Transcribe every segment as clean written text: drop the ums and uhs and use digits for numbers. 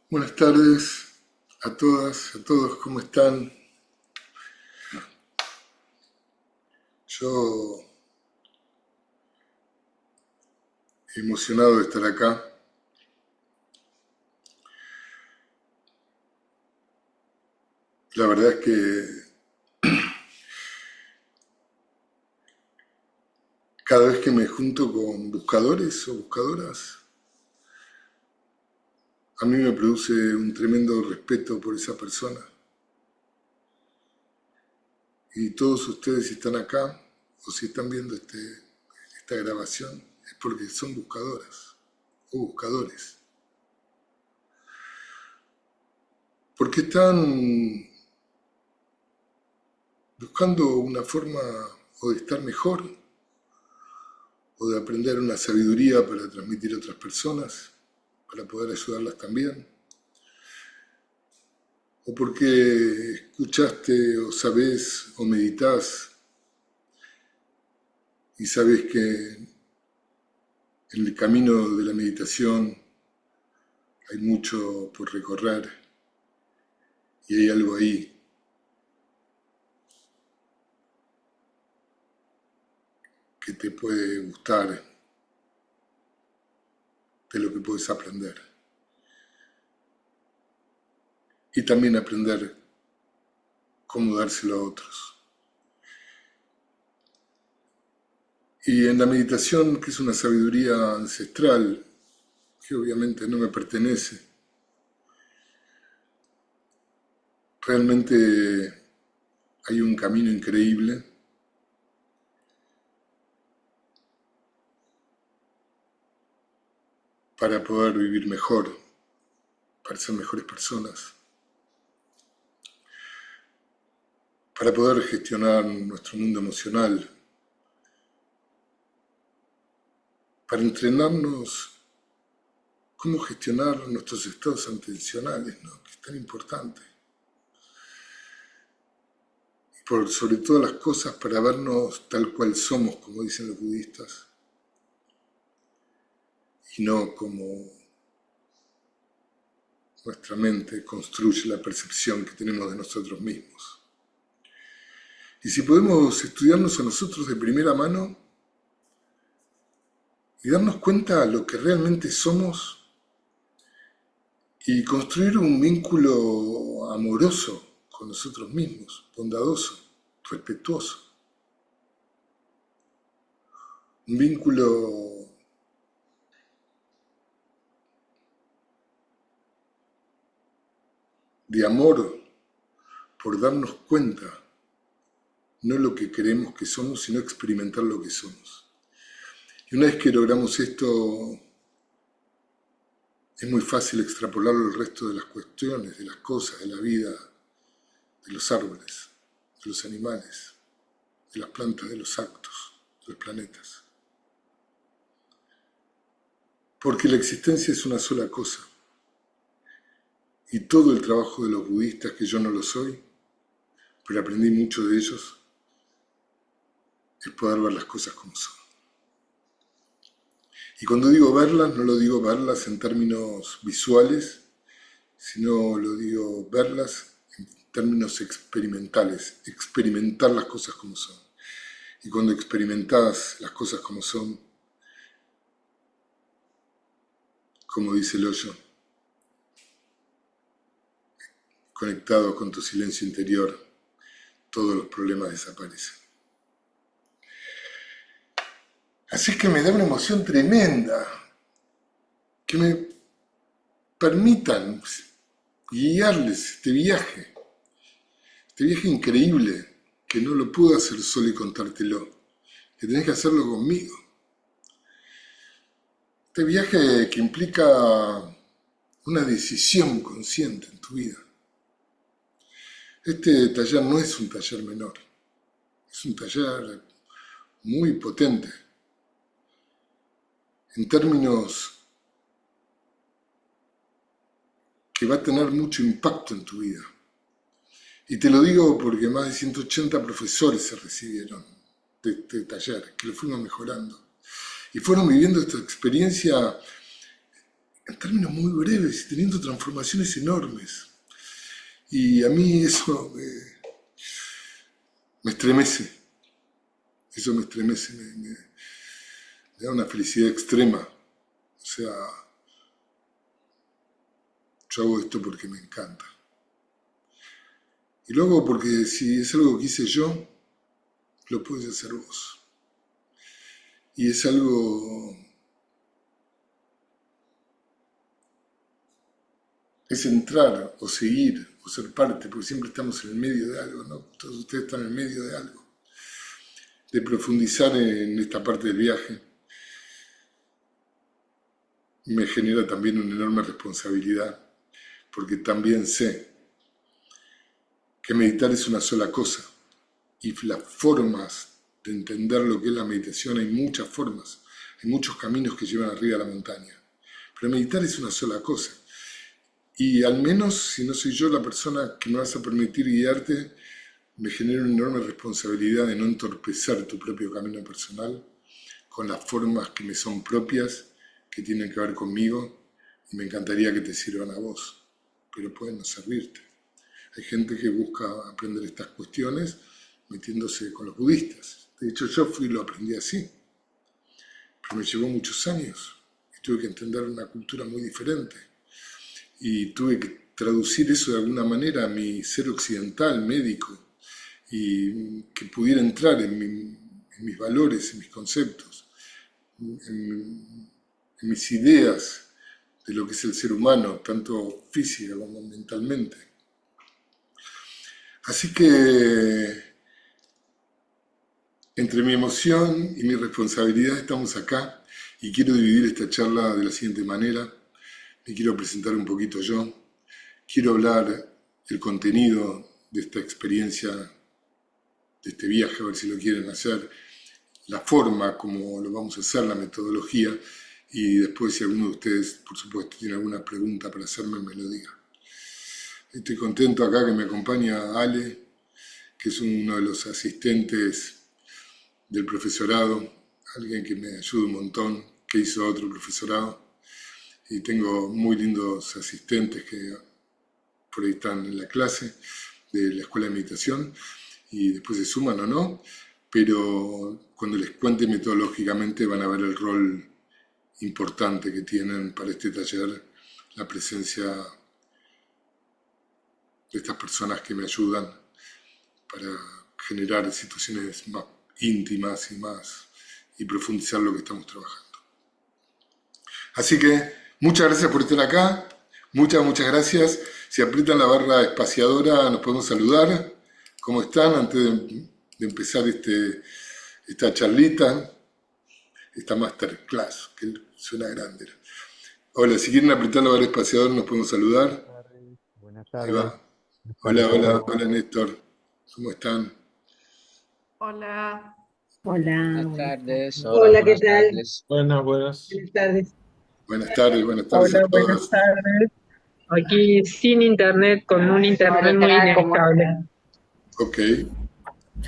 Buenas tardes a todas, a todos, ¿cómo están? Yo emocionado de estar acá. La verdad es que cada vez que me junto con buscadores o buscadoras, a mí me produce un tremendo respeto por esa persona. Y todos ustedes, si están acá o si están viendo esta grabación, es porque son buscadoras o buscadores. Porque están buscando una forma o de estar mejor, o de aprender una sabiduría para transmitir a otras personas, para poder ayudarlas también, o porque escuchaste o sabés o meditas y sabes que en el camino de la meditación hay mucho por recorrer y hay algo ahí que te puede gustar, de lo que puedes aprender. Y también aprender cómo dárselo a otros. Y en la meditación, que es una sabiduría ancestral, que obviamente no me pertenece, realmente hay un camino increíble para poder vivir mejor, para ser mejores personas, para poder gestionar nuestro mundo emocional, para entrenarnos cómo gestionar nuestros estados atencionales, ¿no? Que es tan importante. Y por sobre todas las cosas, para vernos tal cual somos, como dicen los budistas, y no como nuestra mente construye la percepción que tenemos de nosotros mismos. Y si podemos estudiarnos a nosotros de primera mano y darnos cuenta de lo que realmente somos y construir un vínculo amoroso con nosotros mismos, bondadoso, respetuoso. Un vínculo de amor por darnos cuenta, no lo que creemos que somos, sino experimentar lo que somos. Y una vez que logramos esto, es muy fácil extrapolarlo al resto de las cuestiones, de las cosas, de la vida, de los árboles, de los animales, de las plantas, de los actos, de los planetas. Porque la existencia es una sola cosa. Y todo el trabajo de los budistas, que yo no lo soy, pero aprendí mucho de ellos, es poder ver las cosas como son. Y cuando digo verlas, no lo digo verlas en términos visuales, sino lo digo verlas en términos experimentales, experimentar las cosas como son. Y cuando experimentás las cosas como son, como dice el hoyo, conectado con tu silencio interior, todos los problemas desaparecen. Así es que me da una emoción tremenda que me permitan guiarles este viaje increíble, que no lo puedo hacer solo y contártelo, que tenés que hacerlo conmigo. Este viaje que implica una decisión consciente en tu vida. Este taller no es un taller menor, es un taller muy potente en términos que va a tener mucho impacto en tu vida. Y te lo digo porque más de 180 profesores se recibieron de este taller, que lo fuimos mejorando. Y fueron viviendo esta experiencia en términos muy breves y teniendo transformaciones enormes. Y a mí eso me estremece, eso me estremece, me da una felicidad extrema. O sea, yo hago esto porque me encanta. Y lo hago porque si es algo que hice yo, lo puedes hacer vos. Y es algo, es entrar o seguir o ser parte, porque siempre estamos en el medio de algo, ¿no? Todos ustedes están en el medio de algo. De profundizar en esta parte del viaje me genera también una enorme responsabilidad, porque también sé que meditar es una sola cosa y las formas de entender lo que es la meditación hay muchas formas, hay muchos caminos que llevan arriba a la montaña, pero meditar es una sola cosa. Y al menos si no soy yo la persona que me vas a permitir guiarte, me genera una enorme responsabilidad de no entorpecer tu propio camino personal con las formas que me son propias, que tienen que ver conmigo, y me encantaría que te sirvan a vos, pero pueden no servirte. Hay gente que busca aprender estas cuestiones metiéndose con los budistas. De hecho, yo fui y lo aprendí así, pero me llevó muchos años y tuve que entender una cultura muy diferente. Y tuve que traducir eso de alguna manera a mi ser occidental, médico, y que pudiera entrar en mis valores, en mis conceptos, en mis ideas de lo que es el ser humano, tanto física como mentalmente. Así que entre mi emoción y mi responsabilidad estamos acá y quiero dividir esta charla de la siguiente manera. Me quiero presentar un poquito yo, quiero hablar el contenido de esta experiencia, de este viaje, a ver si lo quieren hacer, la forma como lo vamos a hacer, la metodología, y después si alguno de ustedes, por supuesto, tiene alguna pregunta para hacerme, me lo diga. Estoy contento acá que me acompaña Ale, que es uno de los asistentes del profesorado, alguien que me ayuda un montón, que hizo otro profesorado, y tengo muy lindos asistentes que por ahí están en la clase de la escuela de meditación y después se suman o no, pero cuando les cuente metodológicamente van a ver el rol importante que tienen para este taller, la presencia de estas personas que me ayudan para generar situaciones más íntimas y profundizar lo que estamos trabajando. Así que muchas gracias por estar acá, muchas gracias. Si aprietan la barra espaciadora nos podemos saludar. ¿Cómo están? Antes de empezar esta charlita, esta masterclass, que suena grande. Hola, si quieren apretar la barra espaciadora nos podemos saludar. Tardes, buenas Ahí tardes. va. Buenas Hola, tardes a hola, todos. hola Néstor. ¿Cómo están? Hola, Hola, Buenas buenas tardes, tardes. hola, Hola, ¿qué buenas tal? tardes. Buenas, buenas. Buenas tardes. Buenas tardes a Hola, buenas todos. tardes. Aquí sin internet, con un internet muy inestable. Ok.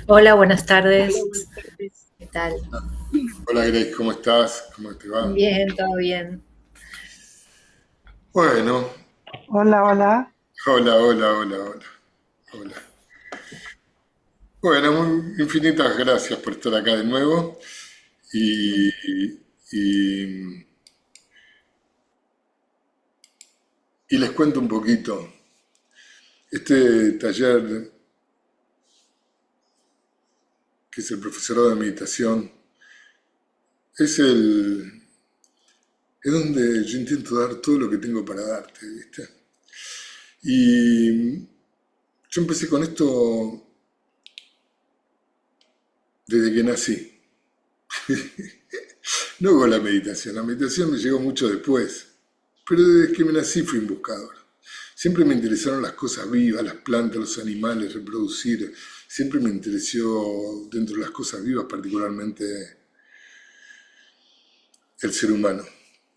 Hola, buenas Hola, tardes. buenas tardes. ¿Qué tal? Hola Grace, ¿cómo estás? ¿Cómo te va? Bien, todo bien. Bueno, hola, hola. hola. Bueno, infinitas gracias por estar acá de nuevo y, y- y les cuento un poquito. Este taller, que es el profesorado de meditación, es es donde yo intento dar todo lo que tengo para darte, ¿viste? Y yo empecé con esto desde que nací. No con la meditación me llegó mucho después, pero desde que me nací fui un buscador. Siempre me interesaron las cosas vivas, las plantas, los animales, reproducir. Siempre me interesó dentro de las cosas vivas, particularmente el ser humano.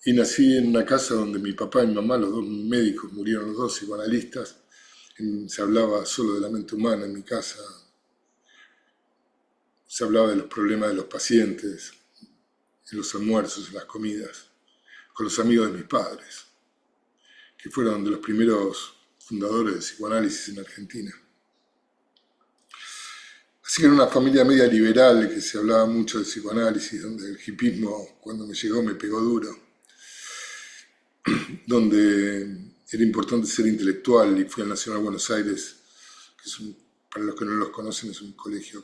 Y nací en una casa donde mi papá y mi mamá, los dos médicos, murieron los dos psicoanalistas. Se hablaba solo de la mente humana en mi casa. Se hablaba de los problemas de los pacientes, en los almuerzos, en las comidas, con los amigos de mis padres. que fueron de los primeros fundadores del psicoanálisis en Argentina. Así que era una familia media liberal, que se hablaba mucho de psicoanálisis, donde el hipismo, cuando me llegó, me pegó duro, donde era importante ser intelectual, y fui al Nacional Buenos Aires, que es para los que no los conocen, es un colegio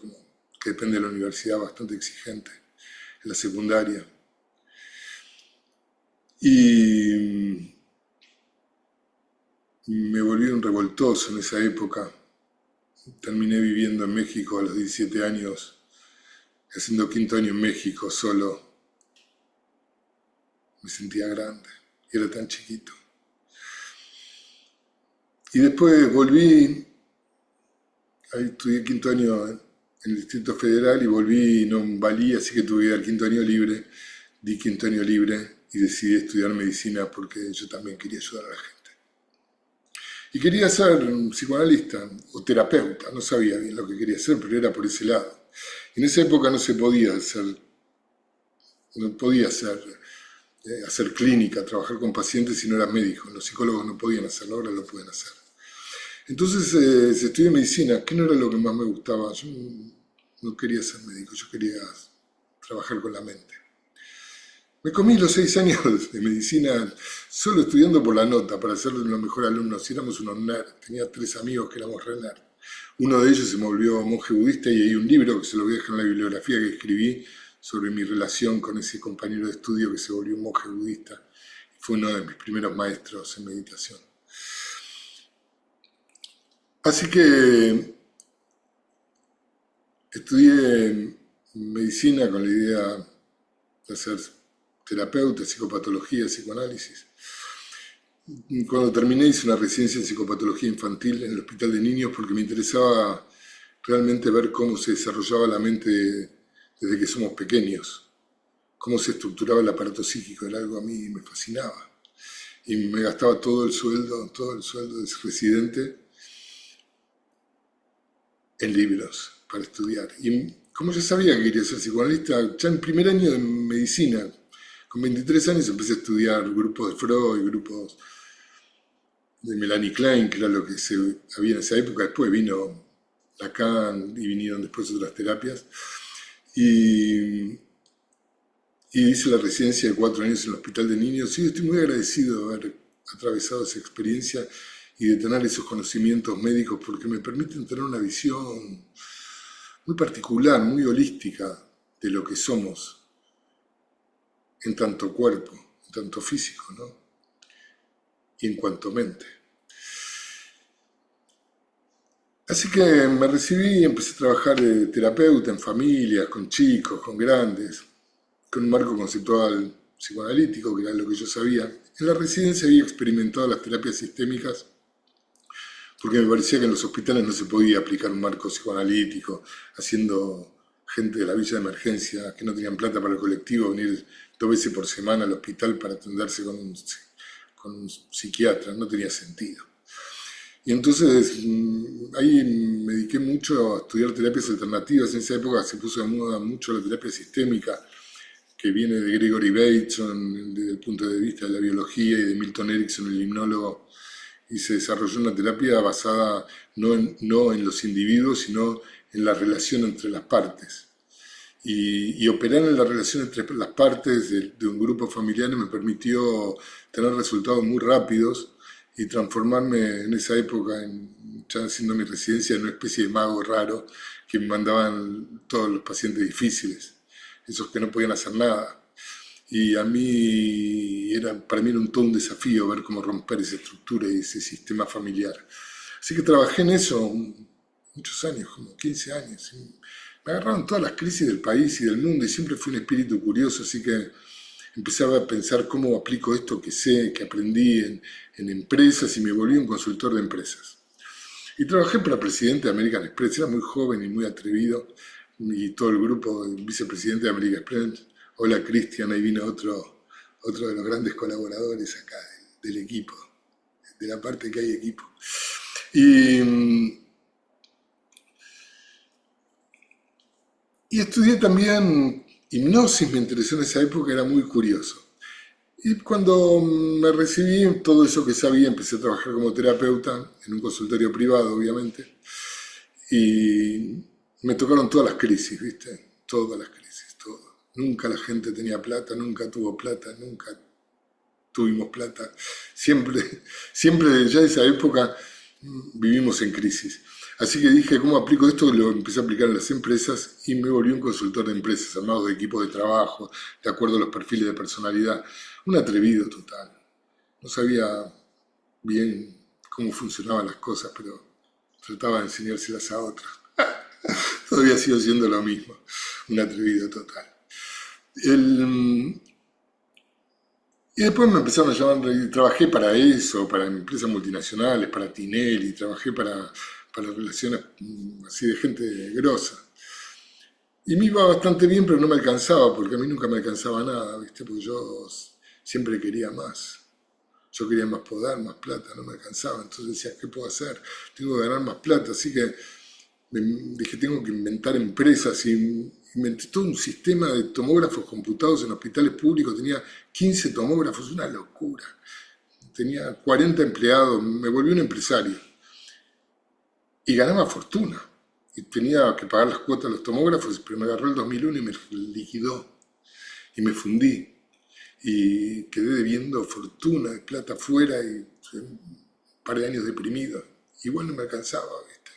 que depende de la universidad, bastante exigente, en la secundaria. Y me volví un revoltoso en esa época. Terminé viviendo en México a los 17 años, haciendo quinto año en México solo. Me sentía grande, y era tan chiquito. Y después volví, ahí estudié quinto año en el Distrito Federal y volví, no valí, así que tuve que dar quinto año libre, di quinto año libre y decidí estudiar medicina porque yo también quería ayudar a la gente. Y quería ser psicoanalista o terapeuta, no sabía bien lo que quería hacer, pero era por ese lado. En esa época no se podía hacer clínica, trabajar con pacientes si no eras médico. Los psicólogos no podían hacerlo, ahora lo pueden hacer. Entonces estudié medicina, que no era lo que más me gustaba. Yo no quería ser médico, yo quería trabajar con la mente. Me comí los 6 años de medicina solo estudiando por la nota, para ser los mejores alumnos. Si éramos unos nerds, tenía 3 amigos que éramos re nerds. Uno de ellos se me volvió monje budista y hay un libro que se lo voy a dejar en la bibliografía que escribí sobre mi relación con ese compañero de estudio que se volvió un monje budista. Fue uno de mis primeros maestros en meditación. Así que estudié medicina con la idea de ser terapeuta, psicopatología, psicoanálisis. Cuando terminé hice una residencia en psicopatología infantil en el Hospital de Niños porque me interesaba realmente ver cómo se desarrollaba la mente desde que somos pequeños, cómo se estructuraba el aparato psíquico, era algo a mí me fascinaba. Y me gastaba todo el sueldo de residente en libros para estudiar. Y como ya sabía que quería ser psicoanalista, ya en primer año de medicina, con 23 años empecé a estudiar grupos de Freud, grupos de Melanie Klein, que era lo que había en esa época. Después vino Lacan y vinieron después otras terapias. Y hice la residencia de 4 años en el Hospital de Niños. Y estoy muy agradecido de haber atravesado esa experiencia y de tener esos conocimientos médicos porque me permiten tener una visión muy particular, muy holística de lo que somos en tanto cuerpo, en tanto físico, ¿no? Y en cuanto mente. Así que me recibí y empecé a trabajar de terapeuta en familias, con chicos, con grandes, con un marco conceptual psicoanalítico, que era lo que yo sabía. En la residencia había experimentado las terapias sistémicas porque me parecía que en los hospitales no se podía aplicar un marco psicoanalítico, haciendo gente de la villa de emergencia que no tenían plata para el colectivo venir 2 veces por semana al hospital para atenderse con un psiquiatra, no tenía sentido. Y entonces ahí me dediqué mucho a estudiar terapias alternativas. En esa época se puso de moda mucho la terapia sistémica, que viene de Gregory Bateson desde el punto de vista de la biología y de Milton Erickson, el hipnólogo, y se desarrolló una terapia basada no en los individuos, sino en la relación entre las partes. Y operar en la relación entre las partes de un grupo familiar me permitió tener resultados muy rápidos y transformarme en esa época, ya haciendo mi residencia, en una especie de mago raro que me mandaban todos los pacientes difíciles, esos que no podían hacer nada. Y para mí era todo un desafío ver cómo romper esa estructura y ese sistema familiar. Así que trabajé en eso muchos años, como 15 años. Me agarraron todas las crisis del país y del mundo y siempre fui un espíritu curioso, así que empecé a pensar cómo aplico esto que sé, que aprendí en empresas y me volví un consultor de empresas. Y trabajé para presidente de American Express, era muy joven y muy atrevido, y todo el grupo, vicepresidente de American Express. Hola Cristian, ahí vino otro de los grandes colaboradores acá del equipo, de la parte que hay equipo. Y estudié también hipnosis, me interesó en esa época, era muy curioso. Y cuando me recibí, todo eso que sabía, empecé a trabajar como terapeuta en un consultorio privado, obviamente, y me tocaron todas las crisis, ¿viste? Todas las crisis, todo. Nunca la gente tenía plata, nunca tuvo plata, nunca tuvimos plata. Siempre, siempre desde ya esa época vivimos en crisis. Así que dije, ¿cómo aplico esto? Lo empecé a aplicar en las empresas y me volví un consultor de empresas, armado de equipos de trabajo, de acuerdo a los perfiles de personalidad. Un atrevido total. No sabía bien cómo funcionaban las cosas, pero trataba de enseñárselas a otros. Todavía sigo siendo lo mismo, un atrevido total. El, y después me empezaron a llamar, y trabajé para eso, para empresas multinacionales, para Tinelli, trabajé para relaciones así de gente grosa. Y me iba bastante bien, pero no me alcanzaba, porque a mí nunca me alcanzaba nada, ¿viste? Porque yo siempre quería más. Yo quería más poder, más plata, no me alcanzaba. Entonces decía, ¿qué puedo hacer? Tengo que ganar más plata. Así que dije, tengo que inventar empresas y inventé todo un sistema de tomógrafos computados en hospitales públicos. Tenía 15 tomógrafos, una locura. Tenía 40 empleados, me volví un empresario y ganaba fortuna. Y tenía que pagar las cuotas de los tomógrafos, pero me agarró el 2001 y me liquidó y me fundí. Y quedé debiendo fortuna de plata afuera y un par de años deprimido. Igual no me alcanzaba, ¿viste?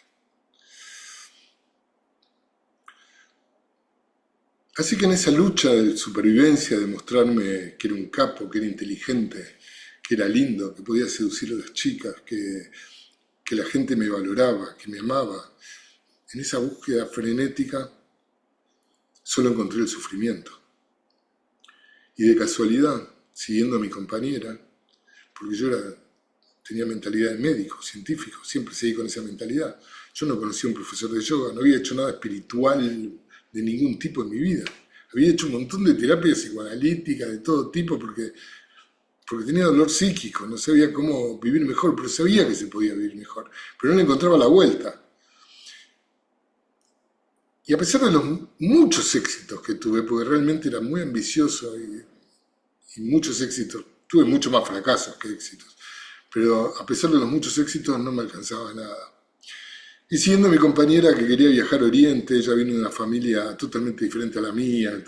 Así que en esa lucha de supervivencia, de mostrarme que era un capo, que era inteligente, que era lindo, que podía seducir a las chicas, que la gente me valoraba, que me amaba, en esa búsqueda frenética solo encontré el sufrimiento. Y de casualidad, siguiendo a mi compañera, porque tenía mentalidad de médico, científico, siempre seguí con esa mentalidad. Yo no conocía a un profesor de yoga, no había hecho nada espiritual de ningún tipo en mi vida. Había hecho un montón de terapias psicoanalíticas de todo tipo porque tenía dolor psíquico, no sabía cómo vivir mejor, pero sabía que se podía vivir mejor, pero no le encontraba la vuelta. Y a pesar de los muchos éxitos que tuve, porque realmente era muy ambicioso y muchos éxitos, tuve mucho más fracasos que éxitos, pero a pesar de los muchos éxitos no me alcanzaba nada. Y siendo mi compañera que quería viajar a Oriente, ella vino de una familia totalmente diferente a la mía,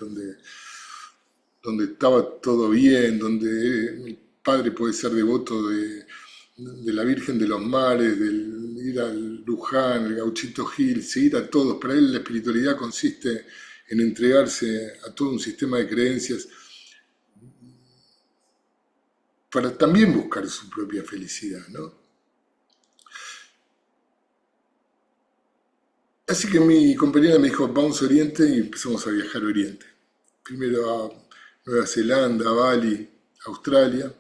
donde estaba todo bien, donde mi padre puede ser devoto de la Virgen de los Mares, del ir al Luján, el Gauchito Gil, seguir a todos. Para él la espiritualidad consiste en entregarse a todo un sistema de creencias para también buscar su propia felicidad, ¿no? Así que mi compañera me dijo, vamos a Oriente y empezamos a viajar a Oriente. Primero a Nueva Zelanda, a Bali, Australia.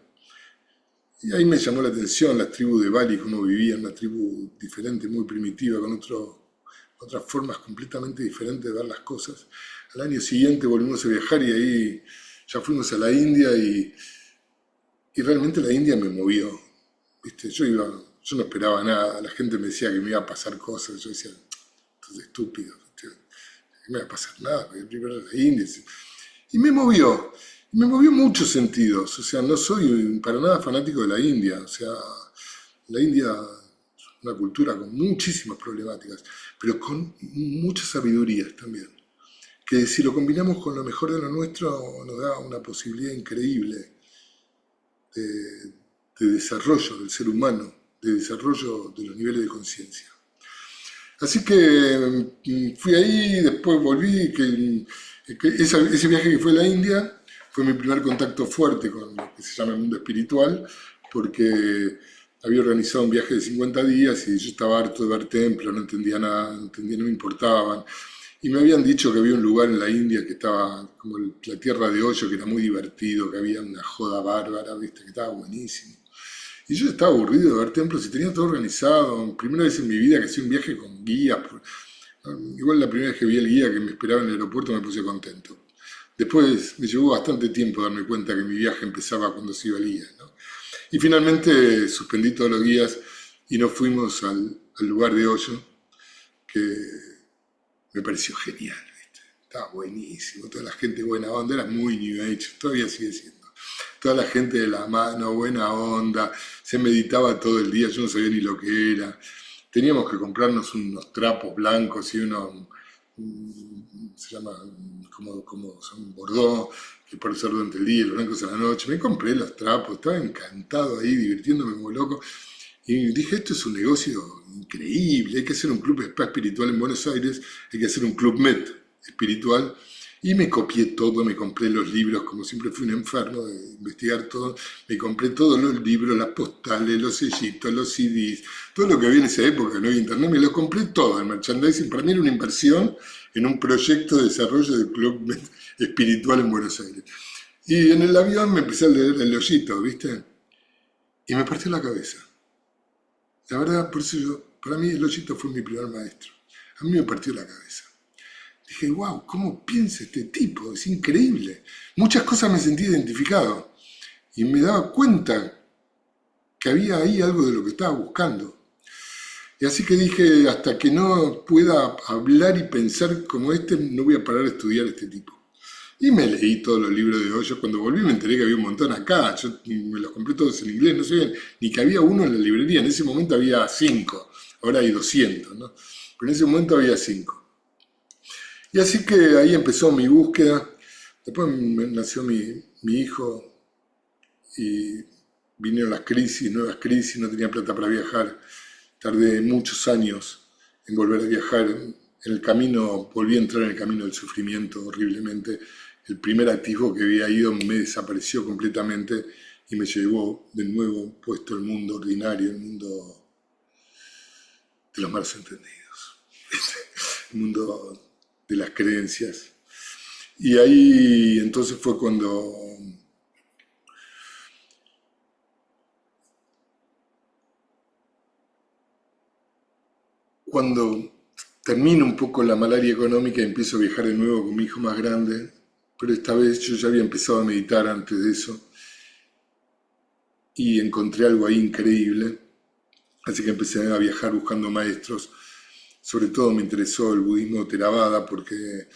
Y ahí me llamó la atención las tribus de Bali, cómo vivían, una tribu diferente, muy primitiva, con otras formas completamente diferentes de ver las cosas. Al año siguiente volvimos a viajar y ahí ya fuimos a la India y realmente la India me movió. ¿Viste? Yo no esperaba nada, la gente me decía que me iba a pasar cosas, yo decía, esto es estúpido, ¿viste? No me va a pasar nada, porque primero la India. Y me movió en muchos sentidos, o sea, no soy para nada fanático de la India, o sea, la India es una cultura con muchísimas problemáticas, pero con muchas sabidurías también, que si lo combinamos con lo mejor de lo nuestro nos da una posibilidad increíble de desarrollo del ser humano, de desarrollo de los niveles de conciencia. Así que fui ahí, después volví, ese viaje que fue a la India fue mi primer contacto fuerte con lo que se llama el mundo espiritual, porque había organizado un viaje de 50 días y yo estaba harto de ver templos, no entendía nada, no me importaban. Y me habían dicho que había un lugar en la India que estaba como la tierra de hoyo, que era muy divertido, que había una joda bárbara, ¿viste? Que estaba buenísimo. Y yo estaba aburrido de ver templos y tenía todo organizado. Primera vez en mi vida que hacía un viaje con guías. Igual la primera vez que vi el guía que me esperaba en el aeropuerto me puse contento. Después me llevó bastante tiempo darme cuenta que mi viaje empezaba cuando se iba el guía, ¿no? Y finalmente suspendí todos los guías y nos fuimos al lugar de hoyo, que me pareció genial, ¿viste? Estaba buenísimo, toda la gente buena onda, era muy New Age, todavía sigue siendo. toda la gente de la mano, buena onda, se meditaba todo el día, yo no sabía ni lo que era. Teníamos que comprarnos unos trapos blancos y unos, se llama, como son bordó, que por usar durante el día y los blancos a la noche. Me compré los trapos, estaba encantado ahí, divirtiéndome como loco. Y dije, esto es un negocio increíble, hay que hacer un club spa espiritual en Buenos Aires, hay que hacer un club med espiritual. Y me copié todo, me compré los libros, como siempre fui un enfermo de investigar todo, me compré todos los libros, las postales, los sellitos, los CDs, todo lo que había en esa época, no había internet, me lo compré todo, el merchandising. Para mí era una inversión en un proyecto de desarrollo del club med espiritual en Buenos Aires. Y en el avión me empecé a leer el Hoyito, ¿viste? Y me partió la cabeza. La verdad, por eso para mí el Hoyito fue mi primer maestro. A mí me partió la cabeza. Dije, wow, ¿cómo piensa este tipo? Es increíble. Muchas cosas me sentí identificado. Y me daba cuenta que había ahí algo de lo que estaba buscando. Y así que dije, hasta que no pueda hablar y pensar como este, no voy a parar de estudiar a este tipo. Y me leí todos los libros de Hoyos. Cuando volví me enteré que había un montón acá. Yo me los compré todos en inglés. No sabía ni que había uno en la librería. En ese momento había 5. Ahora hay 200, ¿no? Pero en ese momento había 5. Y así que ahí empezó mi búsqueda. Después nació mi hijo y vinieron las crisis, nuevas crisis. No tenía plata para viajar. Tardé muchos años en volver a viajar. En el camino, volví a entrar en el camino del sufrimiento horriblemente. El primer activo que había ido me desapareció completamente y me llevó de nuevo puesto el mundo ordinario, el mundo de los malos entendidos, el mundo de las creencias. Y ahí entonces fue cuando termino un poco la malaria económica y empiezo a viajar de nuevo con mi hijo más grande, pero esta vez yo ya había empezado a meditar antes de eso y encontré algo ahí increíble, así que empecé a viajar buscando maestros. Sobre todo me interesó el budismo Theravada porque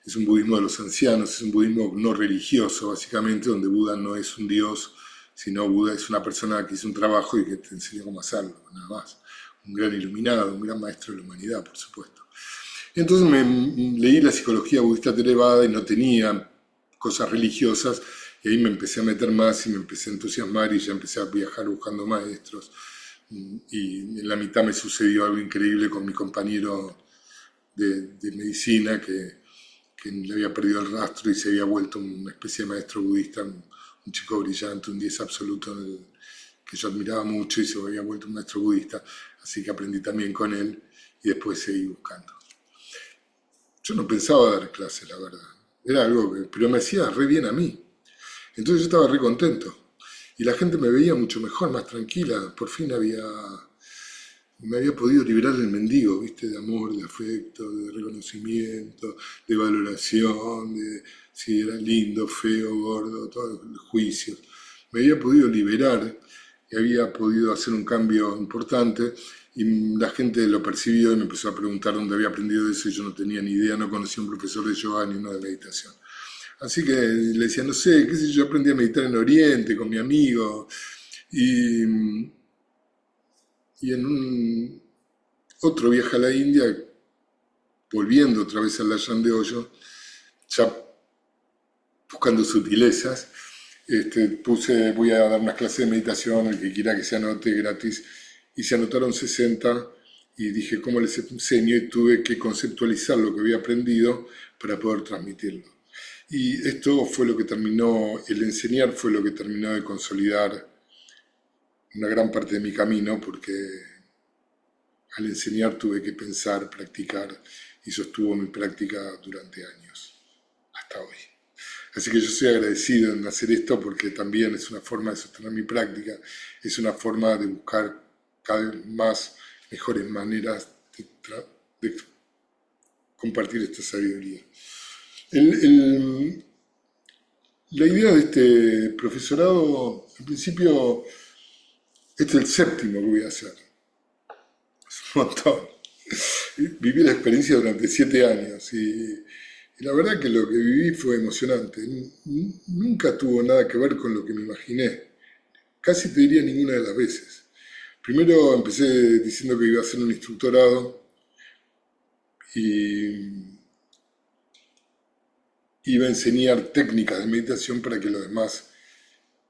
es un budismo de los ancianos, es un budismo no religioso básicamente, donde Buda no es un dios, sino Buda es una persona que hizo un trabajo y que te enseñó cómo hacerlo, nada más. Un gran iluminado, un gran maestro de la humanidad, por supuesto. Y entonces leí la psicología budista Theravada y no tenía cosas religiosas, y ahí me empecé a meter más y me empecé a entusiasmar y ya empecé a viajar buscando maestros. Y en la mitad me sucedió algo increíble con mi compañero de medicina que le había perdido el rastro y se había vuelto una especie de maestro budista, un chico brillante, un 10 absoluto que yo admiraba mucho y se había vuelto un maestro budista, así que aprendí también con él y después seguí buscando. Yo no pensaba dar clases, la verdad, era algo pero me hacía re bien a mí, entonces yo estaba re contento. Y la gente me veía mucho mejor, más tranquila. Por fin me había podido liberar del mendigo, ¿viste? De amor, de afecto, de reconocimiento, de valoración, de si era lindo, feo, gordo, todos los juicios. Me había podido liberar y había podido hacer un cambio importante y la gente lo percibió y me empezó a preguntar dónde había aprendido eso y yo no tenía ni idea, no conocía un profesor de yoga ni uno de meditación. Así que le decía, no sé, qué sé yo, aprendí a meditar en Oriente con mi amigo y en un otro viaje a la India, volviendo otra vez al Ashram de Hoyo, ya buscando sutilezas, puse, voy a dar unas clases de meditación, el que quiera que se anote gratis, y se anotaron 60 y dije, ¿cómo les enseño? Y tuve que conceptualizar lo que había aprendido para poder transmitirlo. Y esto fue lo que terminó, el enseñar fue lo que terminó de consolidar una gran parte de mi camino, porque al enseñar tuve que pensar, practicar, y sostuvo mi práctica durante años, hasta hoy. Así que yo soy agradecido en hacer esto porque también es una forma de sostener mi práctica, es una forma de buscar cada vez más mejores maneras de compartir esta sabiduría. La idea de este profesorado, en principio, este es el séptimo que voy a hacer. Es un montón. Viví la experiencia durante 7 años y Y la verdad que lo que viví fue emocionante. Nunca tuvo nada que ver con lo que me imaginé. Casi te diría ninguna de las veces. Primero empecé diciendo que iba a hacer un instructorado y iba a enseñar técnicas de meditación para que los demás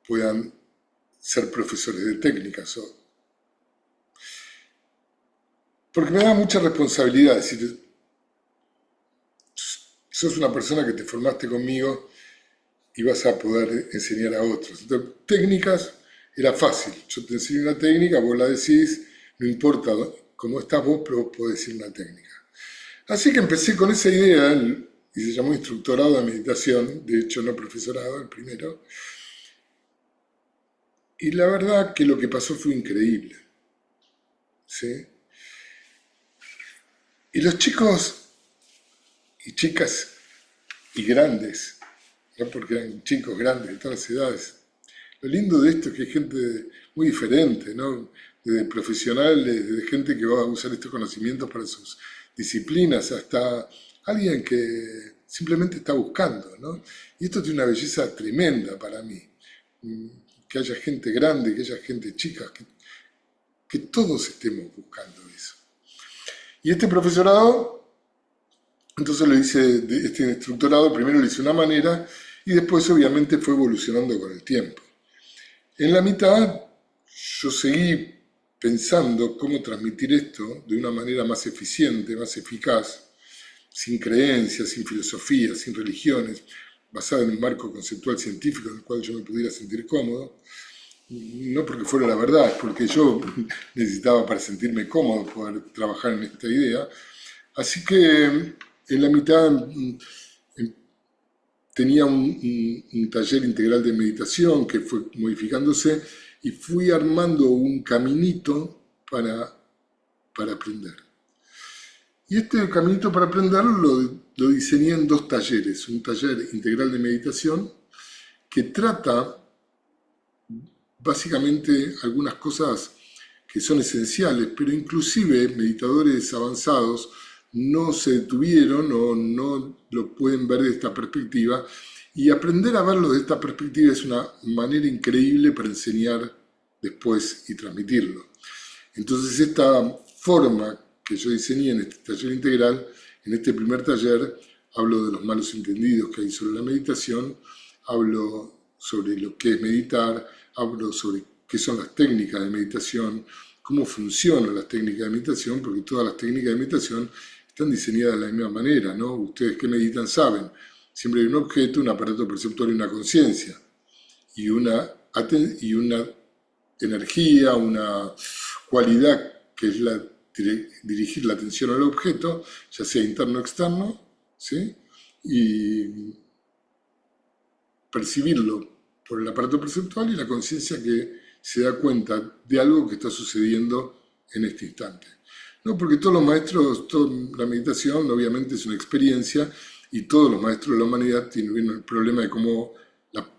puedan ser profesores de técnicas. Porque me da mucha responsabilidad. Es decir, sos una persona que te formaste conmigo y vas a poder enseñar a otros. Entonces, técnicas era fácil. Yo te enseño una técnica, vos la decís, no importa cómo estás vos, pero vos podés decir una técnica. Así que empecé con esa idea y se llamó instructorado de meditación, de hecho no profesorado, el primero. Y la verdad que lo que pasó fue increíble. ¿Sí? Y los chicos y chicas y grandes, no porque eran chicos grandes de todas las edades, lo lindo de esto es que hay gente muy diferente, ¿no? Desde profesionales, desde gente que va a usar estos conocimientos para sus disciplinas, hasta alguien que simplemente está buscando, ¿no? Y esto tiene una belleza tremenda para mí. Que haya gente grande, que haya gente chica, que todos estemos buscando eso. Y este profesorado, entonces lo hice, este instructorado, primero lo hice de una manera y después obviamente fue evolucionando con el tiempo. En la mitad yo seguí pensando cómo transmitir esto de una manera más eficiente, más eficaz, sin creencias, sin filosofía, sin religiones, basada en un marco conceptual científico en el cual yo me pudiera sentir cómodo. No porque fuera la verdad, es porque yo necesitaba para sentirme cómodo poder trabajar en esta idea. Así que en la mitad tenía un taller integral de meditación que fue modificándose y fui armando un caminito para aprender. Y este caminito para aprender lo diseñé en 2 talleres. Un taller integral de meditación que trata básicamente algunas cosas que son esenciales, pero inclusive meditadores avanzados no se detuvieron o no lo pueden ver de esta perspectiva, y aprender a verlo de esta perspectiva es una manera increíble para enseñar después y transmitirlo. Entonces esta forma que yo diseñé en este taller integral, en este primer taller, hablo de los malos entendidos que hay sobre la meditación, hablo sobre lo que es meditar, hablo sobre qué son las técnicas de meditación, cómo funcionan las técnicas de meditación, porque todas las técnicas de meditación están diseñadas de la misma manera, ¿no? Ustedes que meditan saben, siempre hay un objeto, un aparato perceptual y una conciencia, y una energía, una cualidad que es dirigir la atención al objeto, ya sea interno o externo, ¿sí? Y percibirlo por el aparato perceptual y la conciencia que se da cuenta de algo que está sucediendo en este instante. No, porque todos los maestros, toda la meditación obviamente es una experiencia y todos los maestros de la humanidad tienen el problema de cómo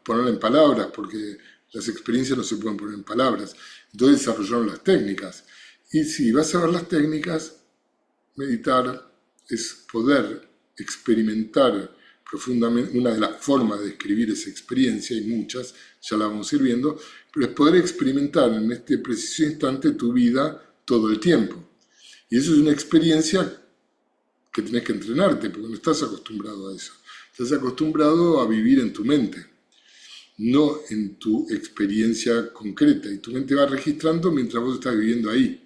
ponerla en palabras, porque las experiencias no se pueden poner en palabras. Entonces desarrollaron las técnicas. Y si vas a ver las técnicas, meditar es poder experimentar profundamente. Una de las formas de describir esa experiencia, hay muchas, ya la vamos a ir viendo, pero es poder experimentar en este preciso instante tu vida todo el tiempo. Y eso es una experiencia que tenés que entrenarte, porque no estás acostumbrado a eso. Estás acostumbrado a vivir en tu mente, no en tu experiencia concreta. Y tu mente va registrando mientras vos estás viviendo ahí.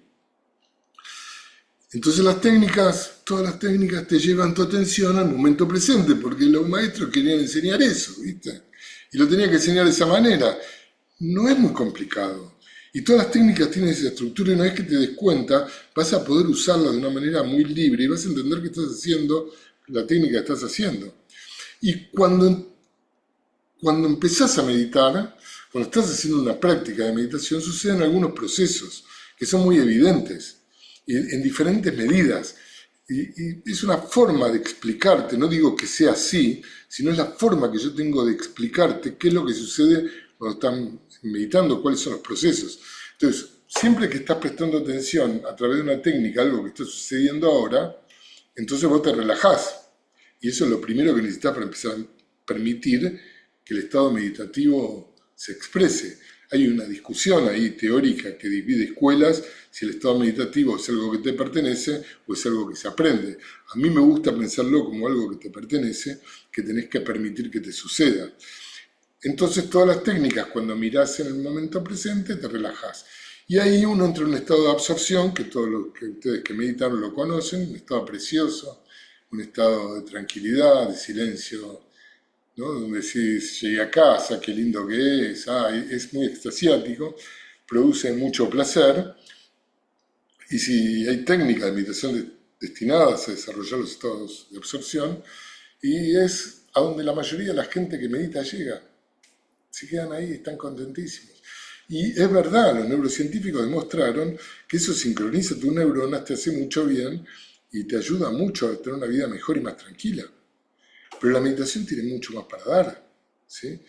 Entonces las técnicas, todas las técnicas te llevan tu atención al momento presente, porque los maestros querían enseñar eso, ¿viste? Y lo tenían que enseñar de esa manera. No es muy complicado. Y todas las técnicas tienen esa estructura y una vez que te des cuenta, vas a poder usarlas de una manera muy libre y vas a entender que estás haciendo la técnica que estás haciendo. Y cuando empezás a meditar, cuando estás haciendo una práctica de meditación, suceden algunos procesos que son muy evidentes, en diferentes medidas. Y es una forma de explicarte, no digo que sea así, sino es la forma que yo tengo de explicarte qué es lo que sucede cuando están meditando, cuáles son los procesos. Entonces, siempre que estás prestando atención a través de una técnica, algo que está sucediendo ahora, entonces vos te relajás Y eso es lo primero que necesitas para empezar a permitir que el estado meditativo se exprese. Hay una discusión ahí teórica que divide escuelas, si el estado meditativo es algo que te pertenece o es algo que se aprende. A mí me gusta pensarlo como algo que te pertenece, que tenés que permitir que te suceda. Entonces todas las técnicas, cuando mirás en el momento presente, te relajás. Y ahí uno entra en un estado de absorción, que todos los que ustedes que meditaron lo conocen, un estado precioso, un estado de tranquilidad, de silencio, ¿no? Donde decís, llegué a casa, qué lindo que es muy extasiático, produce mucho placer, y si hay técnicas de meditación destinadas a desarrollar los estados de absorción, y es a donde la mayoría de la gente que medita llega, se quedan ahí, están contentísimos. Y es verdad, los neurocientíficos demostraron que eso sincroniza tus neuronas, te hace mucho bien y te ayuda mucho a tener una vida mejor y más tranquila. Pero la meditación tiene mucho más para dar, ¿sí?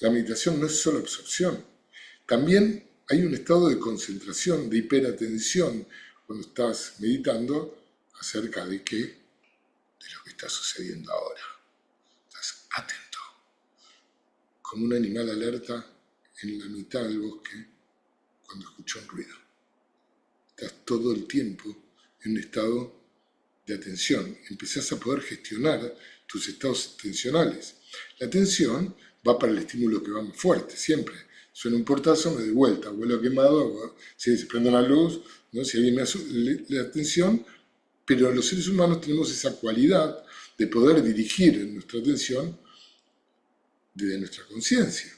La meditación no es solo absorción. También hay un estado de concentración, de hiperatención, cuando estás meditando acerca de qué, de lo que está sucediendo ahora. Estás atento, como un animal alerta en la mitad del bosque cuando escucha un ruido. Estás todo el tiempo en un estado de atención. Empezás a poder gestionar tus estados atencionales. La atención va para el estímulo que va más fuerte, siempre. Suena un portazo, me doy vuelta, vuelo quemado, si se prende una luz, ¿no? Si alguien me hace la atención, pero los seres humanos tenemos esa cualidad de poder dirigir nuestra atención desde nuestra conciencia.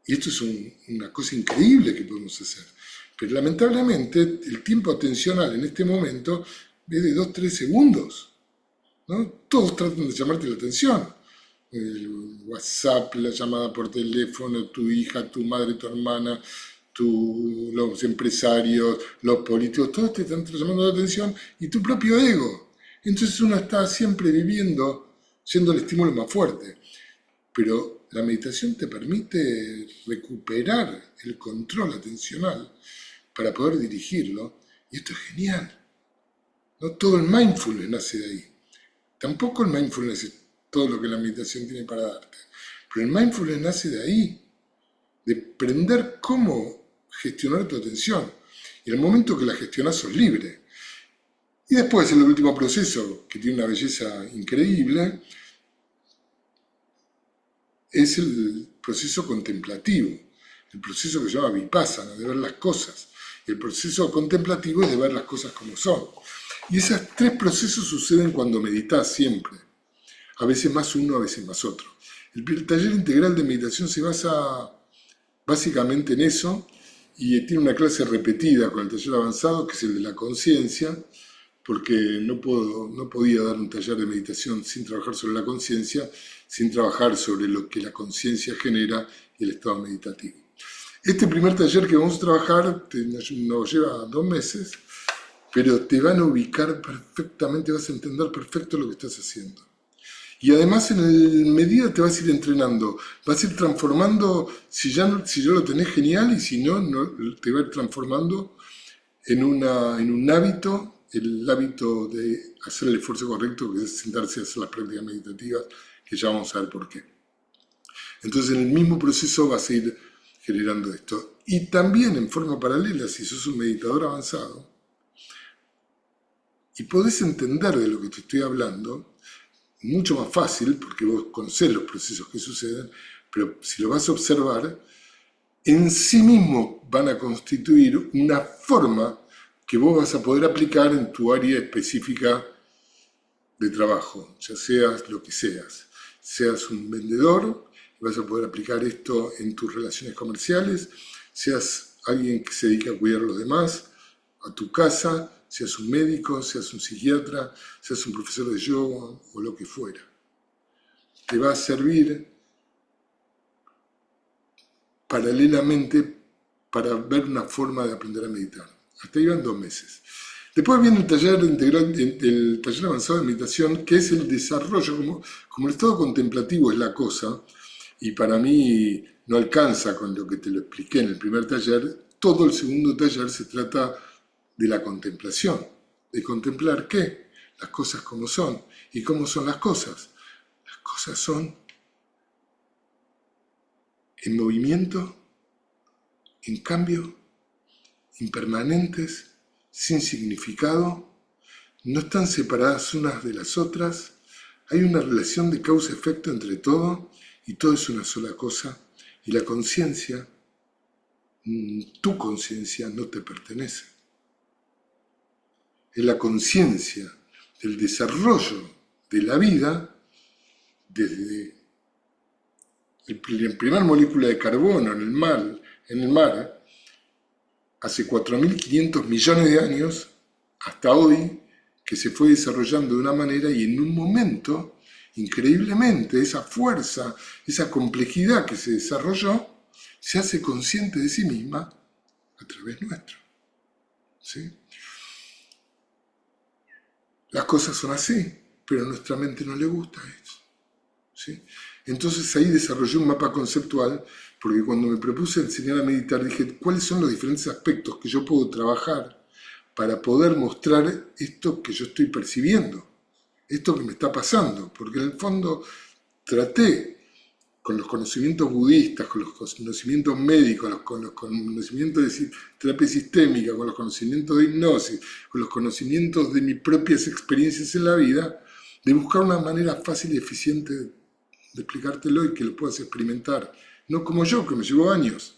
Y esto es una cosa increíble que podemos hacer. Pero lamentablemente el tiempo atencional en este momento es de 2-3 segundos, ¿no? Todos tratan de llamarte la atención. El WhatsApp, la llamada por teléfono, tu hija, tu madre, tu hermana, los empresarios, los políticos, todos te están llamando la atención y tu propio ego. Entonces uno está siempre viviendo, siendo el estímulo más fuerte. Pero la meditación te permite recuperar el control atencional para poder dirigirlo, y esto es genial. No todo el mindfulness nace de ahí. Tampoco el mindfulness es todo lo que la meditación tiene para darte. Pero el mindfulness nace de ahí, de aprender cómo gestionar tu atención. Y en el momento que la gestionas sos libre. Y después, el último proceso, que tiene una belleza increíble, es el proceso contemplativo, el proceso que se llama vipassana, de ver las cosas. Y el proceso contemplativo es de ver las cosas como son. Y esos 3 procesos suceden cuando meditas siempre. A veces más uno, a veces más otro. El taller integral de meditación se basa básicamente en eso y tiene una clase repetida con el taller avanzado, que es el de la conciencia, porque no podía dar un taller de meditación sin trabajar sobre la conciencia, sin trabajar sobre lo que la conciencia genera y el estado meditativo. Este primer taller que vamos a trabajar nos lleva 2 meses, pero te van a ubicar perfectamente, vas a entender perfecto lo que estás haciendo. Y además en el medida te vas a ir entrenando, vas a ir transformando, si ya lo tenés genial, y si no, te va a ir transformando en un hábito, el hábito de hacer el esfuerzo correcto, que es sentarse a hacer las prácticas meditativas, que ya vamos a ver por qué. Entonces en el mismo proceso vas a ir generando esto. Y también en forma paralela, si sos un meditador avanzado, y podés entender de lo que te estoy hablando, mucho más fácil, porque vos conocés los procesos que suceden, pero si lo vas a observar, en sí mismo van a constituir una forma que vos vas a poder aplicar en tu área específica de trabajo, ya seas lo que seas un vendedor, vas a poder aplicar esto en tus relaciones comerciales, seas alguien que se dedica a cuidar a los demás, a tu casa, seas un médico, seas un psiquiatra, seas un profesor de yoga o lo que fuera. Te va a servir paralelamente para ver una forma de aprender a meditar. Hasta ahí van 2 meses. Después viene el taller integral, el taller avanzado de meditación, que es el desarrollo, como el estado contemplativo es la cosa, y para mí no alcanza con lo que te lo expliqué en el primer taller, todo el segundo taller se trata de la contemplación. ¿De contemplar qué? las cosas como son. ¿Y cómo son las cosas? Las cosas son en movimiento, en cambio, impermanentes, sin significado, no están separadas unas de las otras, hay una relación de causa-efecto entre todo y todo es una sola cosa y la conciencia, tu conciencia no te pertenece. Es la conciencia del desarrollo de la vida desde la primera molécula de carbono en el mar hace 4.500 millones de años hasta hoy, que se fue desarrollando de una manera y en un momento, increíblemente, esa fuerza, esa complejidad que se desarrolló, se hace consciente de sí misma a través nuestro. ¿Sí? Las cosas son así, pero a nuestra mente no le gusta eso. ¿Sí? Entonces ahí desarrollé un mapa conceptual, porque cuando me propuse enseñar a meditar, dije, ¿cuáles son los diferentes aspectos que yo puedo trabajar para poder mostrar esto que yo estoy percibiendo, esto que me está pasando? Porque en el fondo traté con los conocimientos budistas, con los conocimientos médicos, con los conocimientos de terapia sistémica, con los conocimientos de hipnosis, con los conocimientos de mis propias experiencias en la vida, de buscar una manera fácil y eficiente de explicártelo y que lo puedas experimentar. No como yo, que me llevó años.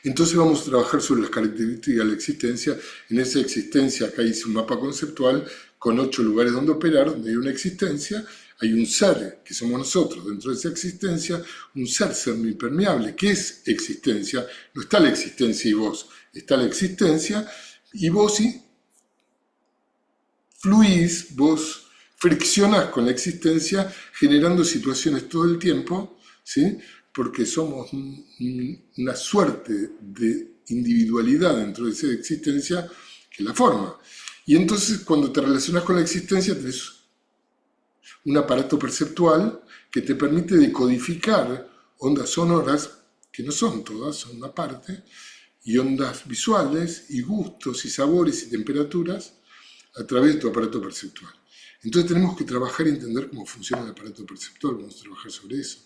Entonces vamos a trabajar sobre las características de la existencia. En esa existencia, acá hice un mapa conceptual con 8 lugares donde operar, donde hay una existencia, hay un ser, que somos nosotros, dentro de esa existencia, un ser semi-impermeable. ¿Qué es existencia? No está la existencia y vos, está la existencia y vos fluís, vos friccionás con la existencia, generando situaciones todo el tiempo, ¿sí? Porque somos una suerte de individualidad dentro de esa existencia que la forma. Y entonces cuando te relacionas con la existencia tenés un aparato perceptual que te permite decodificar ondas sonoras, que no son todas, son una parte, y ondas visuales, y gustos, y sabores, y temperaturas, a través de tu aparato perceptual. Entonces tenemos que trabajar y entender cómo funciona el aparato perceptual, vamos a trabajar sobre eso.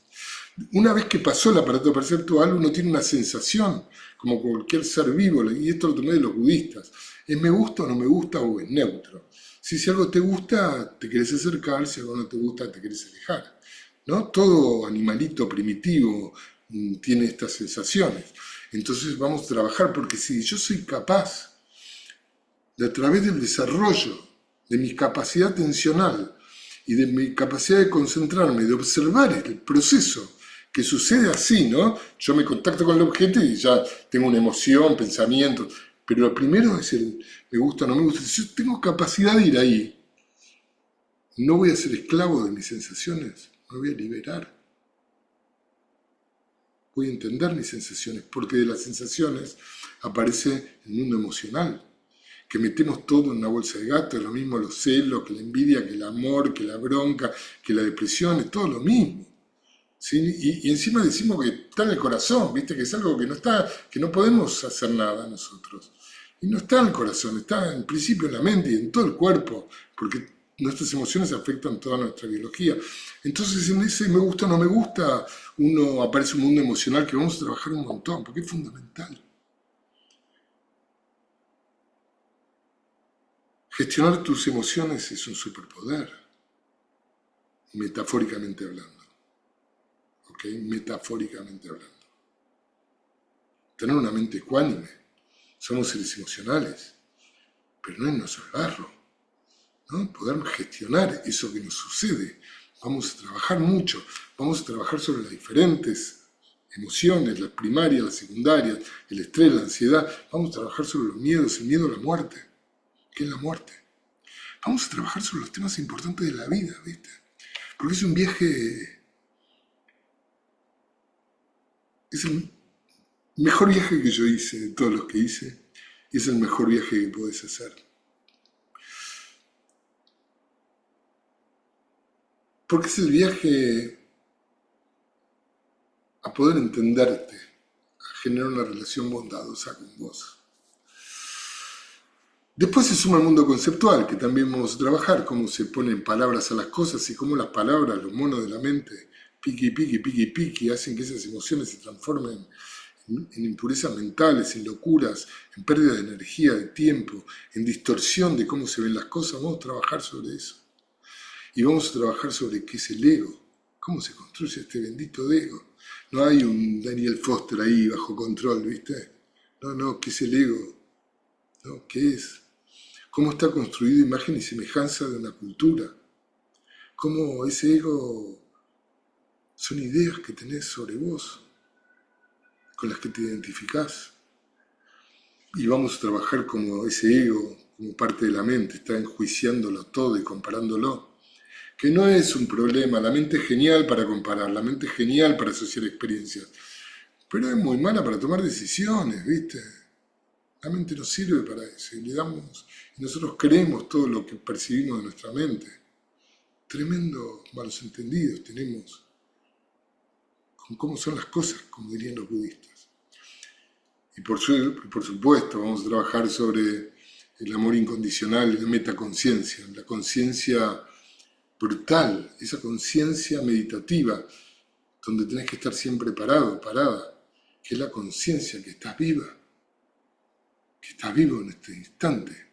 Una vez que pasó el aparato perceptual, uno tiene una sensación, como cualquier ser vivo, y esto lo tomé de los budistas, ¿es me gusta o no me gusta o es neutro? Si algo te gusta, te querés acercar, si algo no te gusta, te querés alejar, ¿no? Todo animalito primitivo tiene estas sensaciones. Entonces vamos a trabajar, porque si yo soy capaz de, a través del desarrollo de mi capacidad atencional y de mi capacidad de concentrarme, de observar el proceso que sucede así, ¿no? Yo me contacto con el objeto y ya tengo una emoción, pensamiento, pero lo primero es el me gusta o no me gusta. Si yo tengo capacidad de ir ahí, no voy a ser esclavo de mis sensaciones, me voy a liberar. Voy a entender mis sensaciones, porque de las sensaciones aparece el mundo emocional, que metemos todo en una bolsa de gato, es lo mismo los celos, que la envidia, que el amor, que la bronca, que la depresión, es todo lo mismo. ¿Sí? Y encima decimos que está en el corazón, ¿viste? Que es algo que no está, que no podemos hacer nada nosotros. Y no está en el corazón, está en principio en la mente y en todo el cuerpo, porque nuestras emociones afectan toda nuestra biología. Entonces en ese me gusta o no me gusta, uno aparece un mundo emocional que vamos a trabajar un montón, porque es fundamental. Gestionar tus emociones es un superpoder, metafóricamente hablando. ¿Ok? Metafóricamente hablando. Tener una mente ecuánime. Somos seres emocionales, pero no en nosotros, ¿no? Poder gestionar eso que nos sucede. Vamos a trabajar mucho, vamos a trabajar sobre las diferentes emociones, las primarias, las secundarias, el estrés, la ansiedad. Vamos a trabajar sobre los miedos, el miedo a la muerte. ¿Qué es la muerte? Vamos a trabajar sobre los temas importantes de la vida, ¿viste? Porque es un viaje, es el mejor viaje que yo hice, de todos los que hice, y es el mejor viaje que podés hacer. Porque es el viaje a poder entenderte, a generar una relación bondadosa con vos. Después se suma el mundo conceptual, que también vamos a trabajar, cómo se ponen palabras a las cosas y cómo las palabras, los monos de la mente, piqui, piqui, piqui, piqui, hacen que esas emociones se transformen en impurezas mentales, en locuras, en pérdida de energía, de tiempo, en distorsión de cómo se ven las cosas. Vamos a trabajar sobre eso. Y vamos a trabajar sobre qué es el ego, cómo se construye este bendito ego. No hay un Daniel Foster ahí bajo control, ¿viste? No, ¿qué es el ego? ¿No? ¿Qué es? ¿Cómo está construido imagen y semejanza de una cultura? ¿Cómo ese ego son ideas que tenés sobre vos, con las que te identificás? Y vamos a trabajar como ese ego, como parte de la mente, está enjuiciándolo todo y comparándolo. Que no es un problema, la mente es genial para comparar, la mente es genial para asociar experiencias, pero es muy mala para tomar decisiones, ¿viste? La mente no sirve para eso y nosotros creemos todo lo que percibimos de nuestra mente. Tremendos malos entendidos tenemos con cómo son las cosas, como dirían los budistas. Y por supuesto vamos a trabajar sobre el amor incondicional y la metaconciencia, la conciencia brutal, esa conciencia meditativa, donde tenés que estar siempre parado, parada, que es la conciencia que estás viva, que estás vivo en este instante,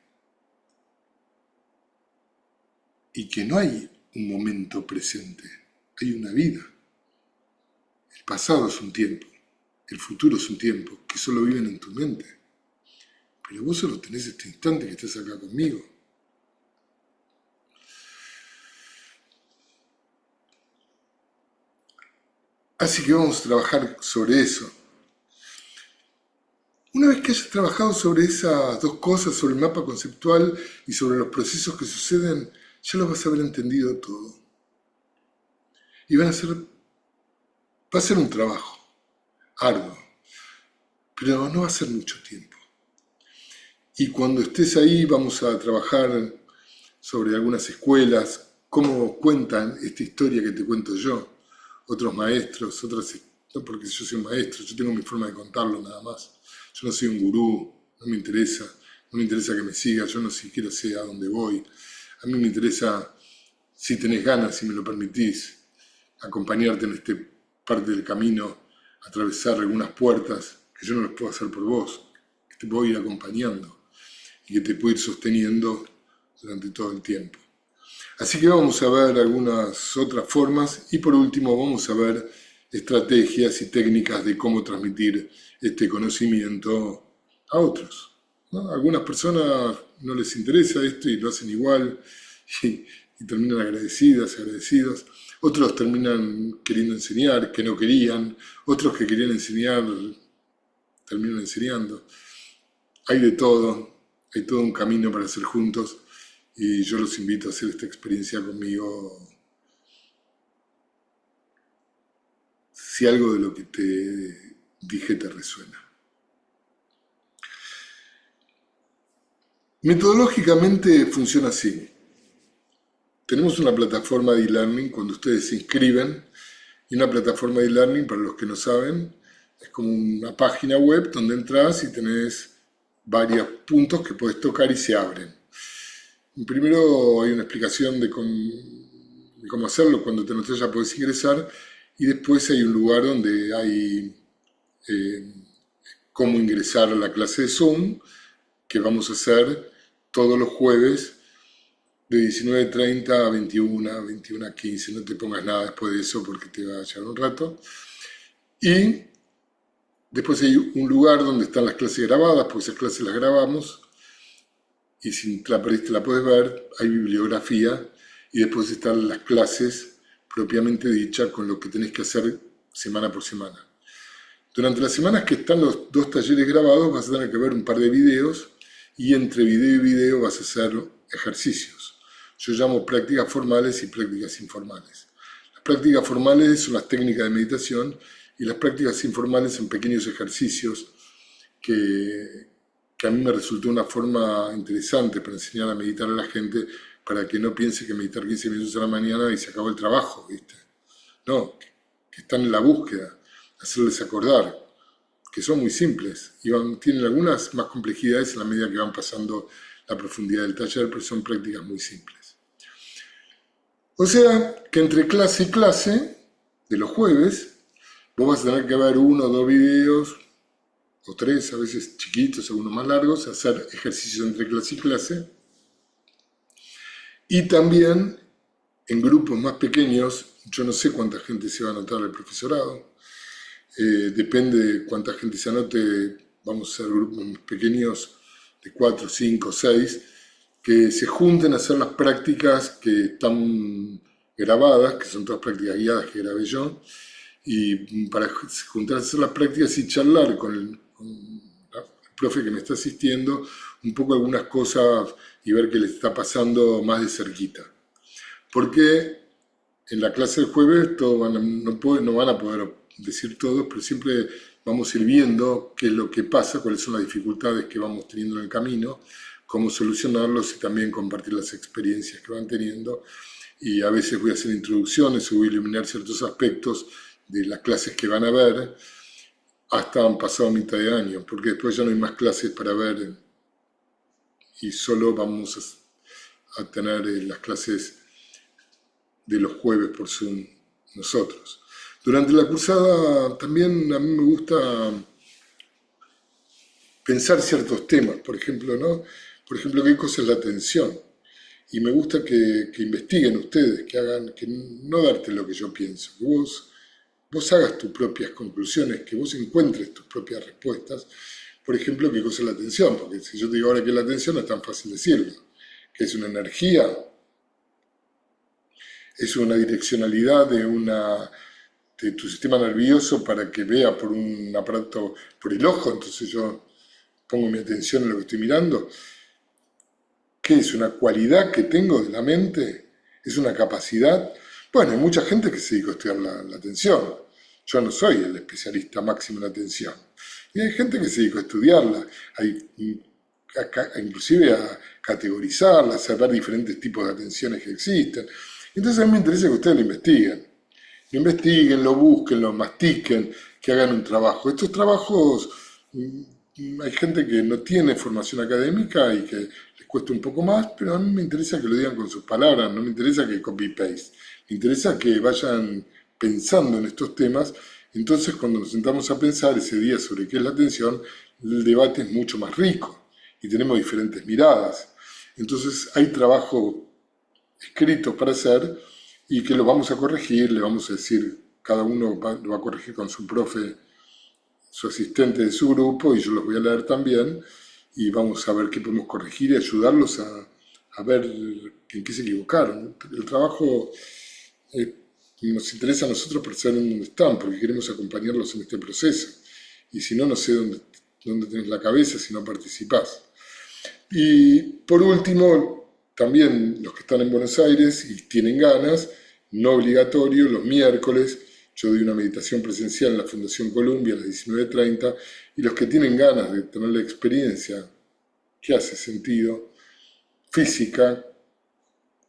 y que no hay un momento presente, hay una vida. El pasado es un tiempo, el futuro es un tiempo, que solo viven en tu mente, pero vos solo tenés este instante que estás acá conmigo. Así que vamos a trabajar sobre eso. Una vez que hayas trabajado sobre esas dos cosas, sobre el mapa conceptual y sobre los procesos que suceden, ya lo vas a haber entendido todo. Y va a ser un trabajo arduo, pero no va a ser mucho tiempo. Y cuando estés ahí vamos a trabajar sobre algunas escuelas, cómo cuentan esta historia que te cuento yo, otros maestros, no porque yo soy un maestro, yo tengo mi forma de contarlo nada más. Yo no soy un gurú, no me interesa que me sigas, yo no siquiera sé a dónde voy. A mí me interesa, si tenés ganas, si me lo permitís, acompañarte en este parte del camino, atravesar algunas puertas que yo no las puedo hacer por vos, que te puedo ir acompañando y que te puedo ir sosteniendo durante todo el tiempo. Así que vamos a ver algunas otras formas y por último vamos a ver estrategias y técnicas de cómo transmitir este conocimiento a otros, ¿no? A algunas personas no les interesa esto y lo hacen igual y terminan agradecidos. Otros terminan queriendo enseñar, que no querían. Otros que querían enseñar, terminan enseñando. Hay de todo, hay todo un camino para hacer juntos y yo los invito a hacer esta experiencia conmigo. Si algo de lo que te dije te resuena. Metodológicamente funciona así. Tenemos una plataforma de e-learning cuando ustedes se inscriben, y una plataforma de e-learning, para los que no saben, es como una página web donde entras y tenés varios puntos que podés tocar y se abren. Primero hay una explicación de cómo hacerlo, cuando te anotes ya podés ingresar, y después hay un lugar donde hay cómo ingresar a la clase de Zoom, que vamos a hacer todos los jueves de 19:30 a 21:15. No te pongas nada después de eso porque te va a llevar un rato. Y después hay un lugar donde están las clases grabadas, porque esas clases las grabamos, y si te la perdiste la puedes ver, hay bibliografía, y después están las clases propiamente dichas con lo que tenés que hacer semana por semana. Durante las semanas que están los 2 talleres grabados vas a tener que ver un par de videos, y entre video y video vas a hacer ejercicios. Yo llamo prácticas formales y prácticas informales. Las prácticas formales son las técnicas de meditación y las prácticas informales son pequeños ejercicios que a mí me resultó una forma interesante para enseñar a meditar a la gente, para que no piense que meditar 15 minutos a la mañana y se acabó el trabajo, ¿viste? No, que están en la búsqueda, hacerles acordar, que son muy simples y tienen algunas más complejidades en la medida que van pasando la profundidad del taller, pero son prácticas muy simples. O sea que entre clase y clase, de los jueves, vos vas a tener que ver 1 o 2 videos, o 3, a veces chiquitos, algunos más largos, hacer ejercicios entre clase y clase. Y también en grupos más pequeños, yo no sé cuánta gente se va a anotar al profesorado, depende de cuánta gente se anote, vamos a hacer grupos más pequeños de 4, 5, 6, que se junten a hacer las prácticas que están grabadas, que son todas prácticas guiadas que grabé yo, y para juntarse a hacer las prácticas y charlar con el profe que me está asistiendo, un poco algunas cosas y ver qué le está pasando más de cerquita. Porque en la clase del jueves todos no van a poder decir todo, pero siempre vamos a ir viendo qué es lo que pasa, cuáles son las dificultades que vamos teniendo en el camino, cómo solucionarlos y también compartir las experiencias que van teniendo. Y a veces voy a hacer introducciones o voy a iluminar ciertos aspectos de las clases que van a ver hasta han pasado mitad de año, porque después ya no hay más clases para ver y solo vamos a tener las clases de los jueves por Zoom nosotros. Durante la cursada también a mí me gusta pensar ciertos temas, por ejemplo, ¿no? Por ejemplo, qué cosa es la atención. Y me gusta que investiguen ustedes, que no darte lo que yo pienso, que vos hagas tus propias conclusiones, que vos encuentres tus propias respuestas. Por ejemplo, qué cosa es la atención, porque si yo te digo ahora que es la atención no es tan fácil decirlo, que es una energía, es una direccionalidad de tu sistema nervioso para que vea por un aparato, por el ojo, entonces yo pongo mi atención en lo que estoy mirando. ¿Qué es una cualidad que tengo de la mente? ¿Es una capacidad? Bueno, hay mucha gente que se dedica a estudiar la atención. Yo no soy el especialista máximo en la atención. Y hay gente que se dedica a estudiarla, inclusive a categorizarla, a saber diferentes tipos de atenciones que existen. Entonces a mí me interesa que ustedes lo investiguen. Lo investiguen, lo busquen, lo mastiquen, que hagan un trabajo. Estos trabajos, hay gente que no tiene formación académica y que les cuesta un poco más, pero a mí me interesa que lo digan con sus palabras, no me interesa que copy-paste. Me interesa que vayan pensando en estos temas. Entonces, cuando nos sentamos a pensar ese día sobre qué es la atención, el debate es mucho más rico y tenemos diferentes miradas. Entonces, hay trabajo escrito para hacer y que lo vamos a corregir, le vamos a decir, cada uno lo va a corregir con su profe, su asistente de su grupo, y yo los voy a leer también, y vamos a ver qué podemos corregir y ayudarlos a ver en qué se equivocaron. El trabajo nos interesa a nosotros para saber en dónde están, porque queremos acompañarlos en este proceso. Y si no, no sé dónde tenés la cabeza si no participás. Y por último, también los que están en Buenos Aires y tienen ganas, no obligatorio, los miércoles, yo doy una meditación presencial en la Fundación Columbia a las 19:30, y los que tienen ganas de tener la experiencia que hace sentido, física,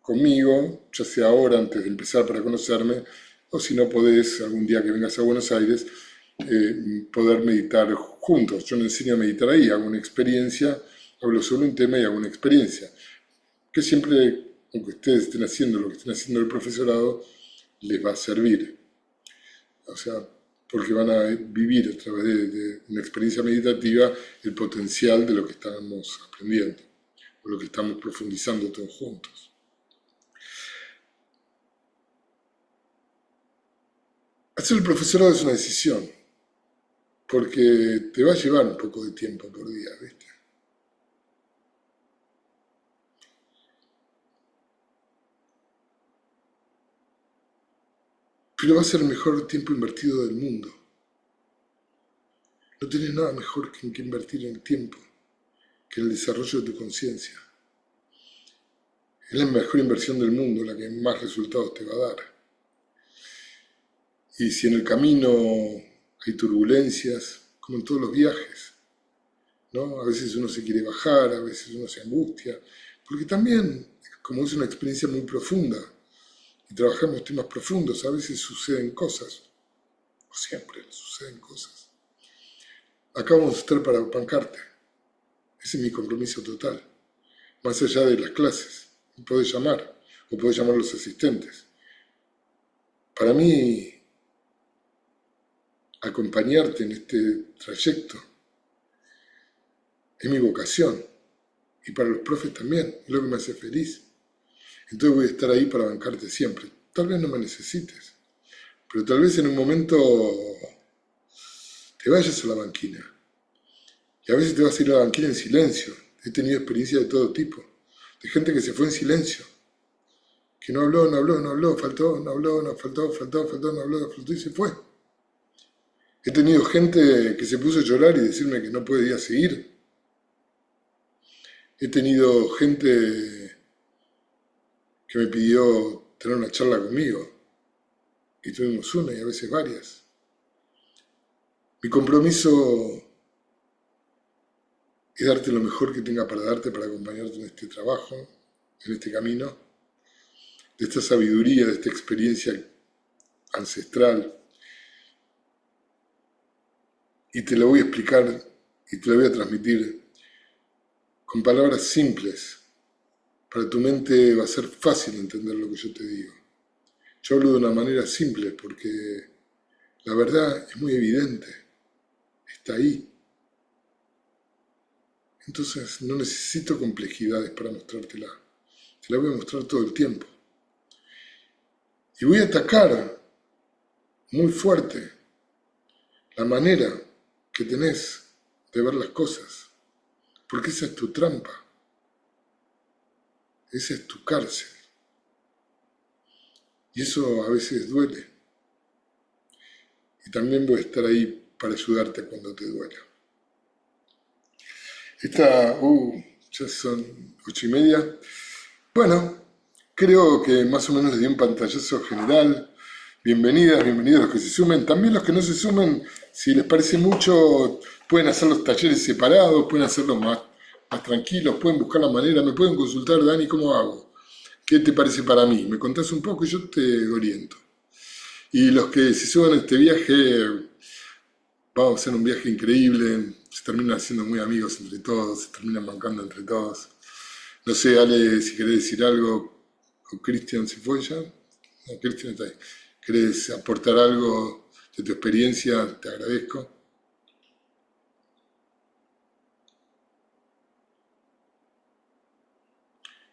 conmigo, ya sea ahora antes de empezar para conocerme, o si no podés, algún día que vengas a Buenos Aires, poder meditar juntos. Yo no enseño a meditar ahí, hago una experiencia, hablo sobre un tema y hago una experiencia, que siempre, aunque ustedes estén haciendo lo que estén haciendo el profesorado, les va a servir. O sea, porque van a vivir a través de una experiencia meditativa el potencial de lo que estamos aprendiendo, o lo que estamos profundizando todos juntos. Hacer el profesorado es una decisión, porque te va a llevar un poco de tiempo por día, ¿viste? Pero va a ser el mejor tiempo invertido del mundo. No tienes nada mejor que invertir en el tiempo, que en el desarrollo de tu conciencia. Es la mejor inversión del mundo, la que más resultados te va a dar. Y si en el camino hay turbulencias, como en todos los viajes, ¿no? A veces uno se quiere bajar, a veces uno se angustia, porque también, como es una experiencia muy profunda, y trabajamos temas profundos, a veces suceden cosas, o siempre suceden cosas. Acá vamos a estar para bancarte, ese es mi compromiso total. más allá de las clases. Podés llamar, o podés llamar a los asistentes. Para mí, acompañarte en este trayecto es mi vocación. Y para los profes también, es lo que me hace feliz. Entonces voy a estar ahí para bancarte siempre. Tal vez no me necesites, pero tal vez en un momento te vayas a la banquina. Y a veces te vas a ir a la banquina en silencio. He tenido experiencias de todo tipo, de gente que se fue en silencio, que no habló, no habló, no habló, faltó, no habló, no faltó, faltó, faltó, no habló, no faltó y se fue. He tenido gente que se puso a llorar y decirme que no podía seguir. He tenido gente que me pidió tener una charla conmigo y tuvimos una y a veces varias. Mi compromiso es darte lo mejor que tenga para darte, para acompañarte en este trabajo, en este camino, de esta sabiduría, de esta experiencia ancestral. Y te lo voy a explicar y te lo voy a transmitir con palabras simples. Para tu mente va a ser fácil entender lo que yo te digo. Yo hablo de una manera simple porque la verdad es muy evidente, está ahí. Entonces no necesito complejidades para mostrártela, te la voy a mostrar todo el tiempo. Y voy a atacar muy fuerte la manera que tenés de ver las cosas, porque esa es tu trampa, esa es tu cárcel. Y eso a veces duele. Y también voy a estar ahí para ayudarte cuando te duela. Ya son 8:30. Bueno, creo que más o menos les di un pantallazo general. Bienvenidas, bienvenidos los que se sumen. También los que no se sumen, si les parece mucho, pueden hacer los talleres separados, pueden hacerlos más tranquilos, pueden buscar la manera, me pueden consultar, Dani, ¿cómo hago? ¿Qué te parece para mí? Me contás un poco y yo te oriento. Y los que se suban a este viaje, vamos a hacer un viaje increíble, se terminan haciendo muy amigos entre todos, se terminan bancando entre todos. No sé, Ale, si querés decir algo, o Cristian, ¿se fue ya? No, Cristian está ahí. ¿Querés aportar algo de tu experiencia? Te agradezco.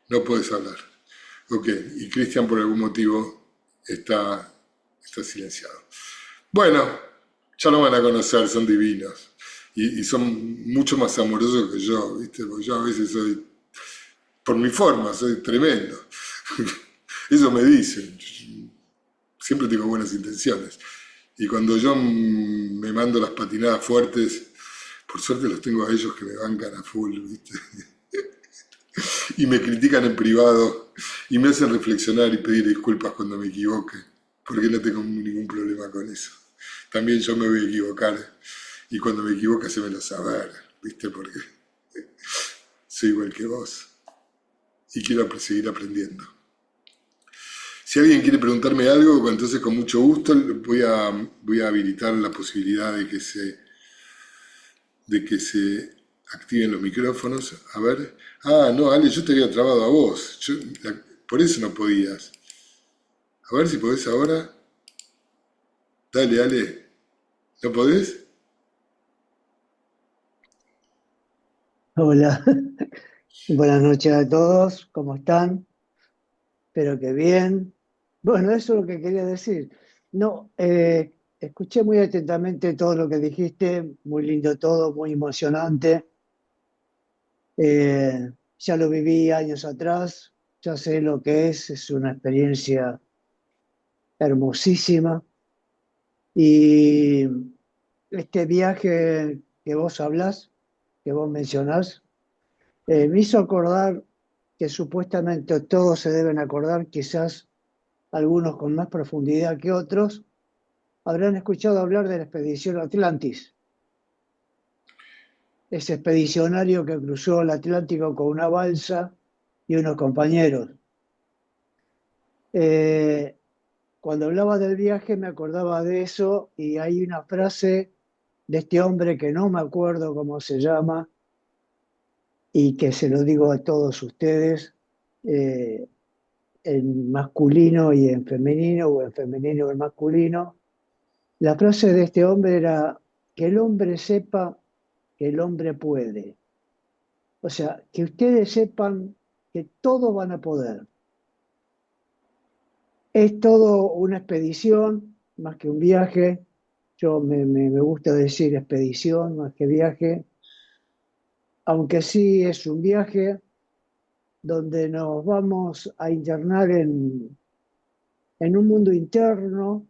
No puedes hablar. Ok, y Cristian por algún motivo está silenciado. Bueno, ya lo van a conocer, son divinos. Y son mucho más amorosos que yo, ¿viste? Porque yo a veces soy, por mi forma, soy tremendo. Eso me dicen. Siempre tengo buenas intenciones. Y cuando yo me mando las patinadas fuertes, por suerte los tengo a ellos que me bancan a full, ¿viste? Y me critican en privado y me hacen reflexionar y pedir disculpas cuando me equivoque, porque no tengo ningún problema con eso. También yo me voy a equivocar y cuando me equivoque hacémelo saber, ¿viste? Porque soy igual que vos y quiero seguir aprendiendo. Si alguien quiere preguntarme algo, entonces con mucho gusto voy a habilitar la posibilidad de que se activen los micrófonos. A ver. Ah, no, Ale, yo te había trabado a vos. Por eso no podías. A ver si podés ahora. Dale, Ale. ¿No podés? Hola, buenas noches a todos, ¿cómo están? Espero que bien. Bueno, eso es lo que quería decir. No, escuché muy atentamente todo lo que dijiste, muy lindo todo, muy emocionante. Ya lo viví años atrás, ya sé lo que es una experiencia hermosísima. Y este viaje que vos hablás, que vos mencionás, me hizo acordar que supuestamente todos se deben acordar, quizás algunos con más profundidad que otros, habrán escuchado hablar de la expedición Atlantis, ese expedicionario que cruzó el Atlántico con una balsa y unos compañeros. Eh, Cuando hablaba del viaje me acordaba de eso y hay una frase de este hombre que no me acuerdo cómo se llama, y que se lo digo a todos ustedes, en masculino y en femenino, o en femenino y en masculino. La frase de este hombre era que el hombre sepa que el hombre puede. O sea, que ustedes sepan que todos van a poder. Es todo una expedición, más que un viaje. Yo me gusta decir expedición más que viaje, aunque sí es un viaje donde nos vamos a internar en un mundo interno.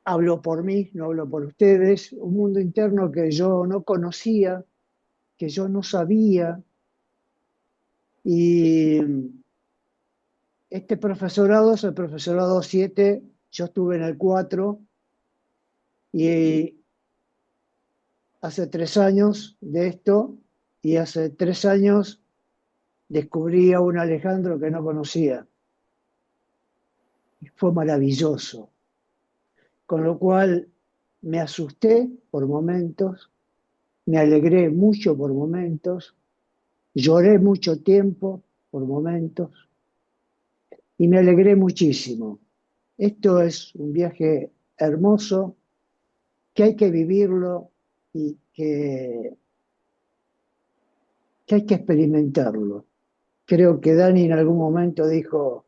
Hablo por mí, no hablo por ustedes, un mundo interno que yo no conocía, que yo no sabía, y este profesorado es el profesorado 7, yo estuve en el 4, y hace 3 años de esto, y hace 3 años descubrí a un Alejandro que no conocía. Y fue maravilloso. Con lo cual me asusté por momentos, me alegré mucho por momentos, lloré mucho tiempo por momentos y me alegré muchísimo. Esto es un viaje hermoso que hay que vivirlo y que hay que experimentarlo. Creo que Dani en algún momento dijo,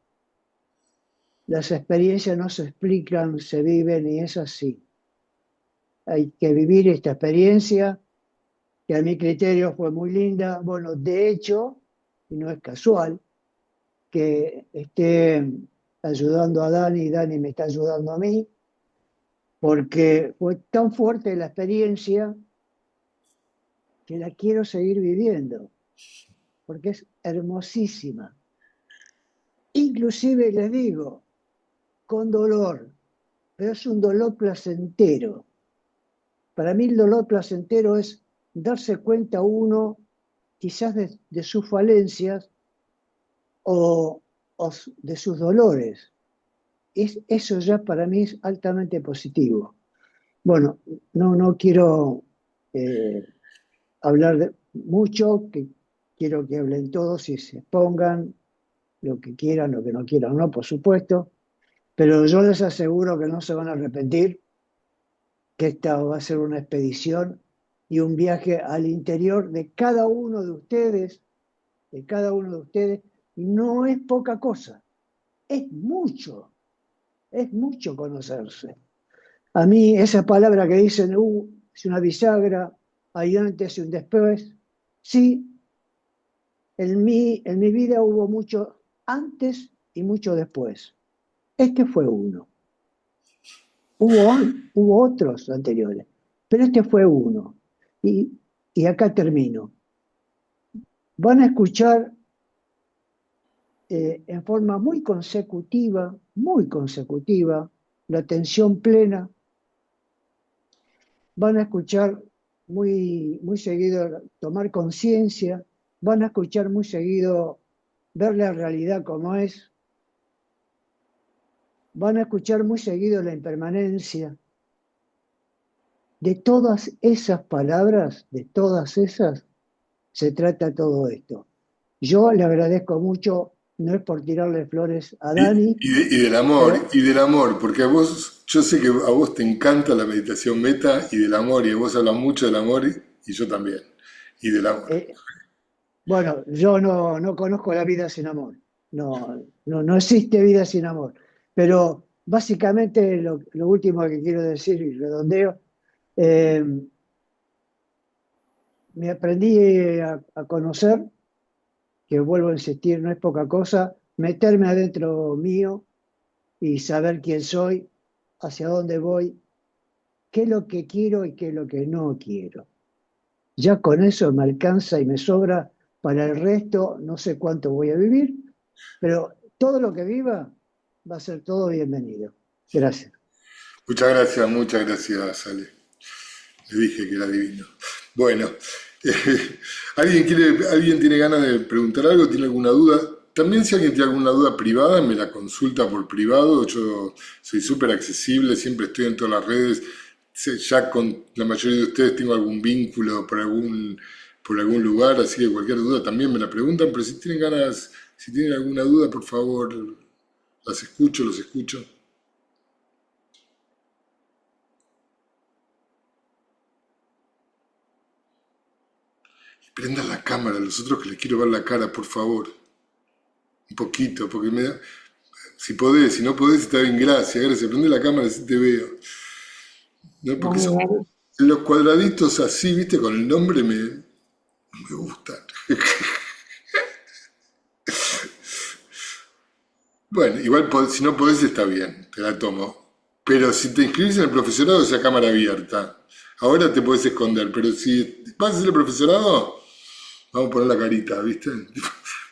las experiencias no se explican, se viven, y es así. Hay que vivir esta experiencia, que a mi criterio fue muy linda. Bueno, de hecho, y no es casual, que esté ayudando a Dani y Dani me está ayudando a mí, porque fue tan fuerte la experiencia que la quiero seguir viviendo, porque es hermosísima. Inclusive les digo, con dolor, pero es un dolor placentero. Para mí el dolor placentero es darse cuenta uno quizás de sus falencias o de sus dolores. Eso ya para mí es altamente positivo. Bueno, no quiero hablar mucho, que quiero que hablen todos y se pongan lo que quieran, lo que no quieran, no, por supuesto, pero yo les aseguro que no se van a arrepentir, que esta va a ser una expedición y un viaje al interior de cada uno de ustedes, y no es poca cosa, es mucho conocerse. A mí esa palabra que dicen, es una bisagra, hay un antes y un después, sí, en mi vida hubo mucho antes y mucho después. Este fue uno. Hubo otros anteriores, pero este fue uno. Y acá termino. Van a escuchar en forma muy consecutiva, la atención plena. Van a escuchar muy seguido tomar conciencia, van a escuchar muy seguido ver la realidad como es, van a escuchar muy seguido la impermanencia. De todas esas palabras, de todas esas, se trata todo esto. Yo le agradezco mucho, no es por tirarle flores a Dani, Y del amor, pero y del amor, porque a vos, yo sé que a vos te encanta la meditación meta y del amor, y vos hablas mucho del amor y yo también, y del amor. bueno, yo no conozco la vida sin amor. No existe vida sin amor. Pero básicamente lo último que quiero decir, y redondeo, eh, me aprendí a conocer, que vuelvo a insistir, no es poca cosa, meterme adentro mío y saber quién soy, hacia dónde voy, qué es lo que quiero y qué es lo que no quiero. Ya con eso me alcanza y me sobra para el resto, no sé cuánto voy a vivir, pero todo lo que viva va a ser todo bienvenido. Gracias. Muchas gracias, Ale. Le dije que era divino. Bueno, ¿alguien tiene ganas de preguntar algo? ¿Tiene alguna duda? También si alguien tiene alguna duda privada, me la consulta por privado. Yo soy súper accesible, siempre estoy en todas las redes. Ya con la mayoría de ustedes tengo algún vínculo por algún lugar, así que cualquier duda también me la preguntan, pero si tienen ganas, si tienen alguna duda, por favor, las escucho, los escucho. Y prendan la cámara, los otros que les quiero ver la cara, por favor. Un poquito, porque me da... Si podés, si no podés, está bien, gracias, gracias. Prende la cámara si te veo. No, porque son los cuadraditos así, viste, con el nombre me gustan. Bueno, igual si no podés está bien, te la tomo. Pero si te inscribís en el profesorado, esa cámara abierta. Ahora te podés esconder, pero si vas a ser el profesorado, vamos a poner la carita, ¿viste?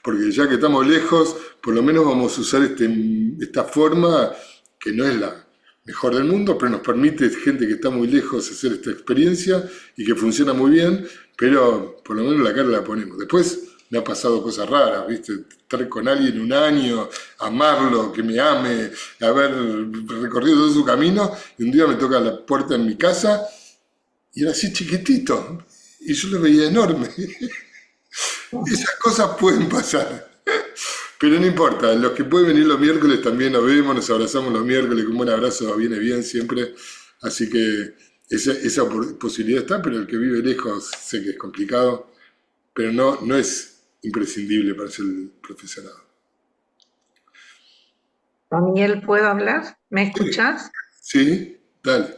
Porque ya que estamos lejos, por lo menos vamos a usar esta forma, que no es la mejor del mundo, pero nos permite gente que está muy lejos hacer esta experiencia y que funciona muy bien, pero por lo menos la cara la ponemos. Después me ha pasado cosas raras, ¿viste? Estar con alguien un año, amarlo, que me ame, haber recorrido todo su camino, y un día me toca la puerta en mi casa y era así chiquitito, y yo lo veía enorme. Esas cosas pueden pasar. Pero no importa, los que pueden venir los miércoles también nos vemos, nos abrazamos los miércoles, con un buen abrazo viene bien siempre. Así que esa posibilidad está, pero el que vive lejos sé que es complicado, pero no es imprescindible para ser el profesorado. Daniel, ¿puedo hablar? ¿Me escuchás? Sí, dale.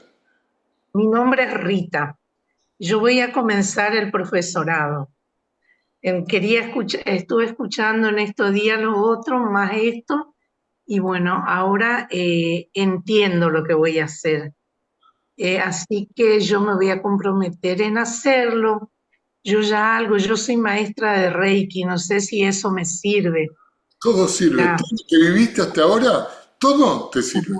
Mi nombre es Rita. Yo voy a comenzar el profesorado. Estuve escuchando en estos días los otros, más esto, y bueno, ahora entiendo lo que voy a hacer. Así que yo me voy a comprometer en hacerlo. Yo soy maestra de Reiki, no sé si eso me sirve. Todo sirve, todo lo que viviste hasta ahora, todo te sirve.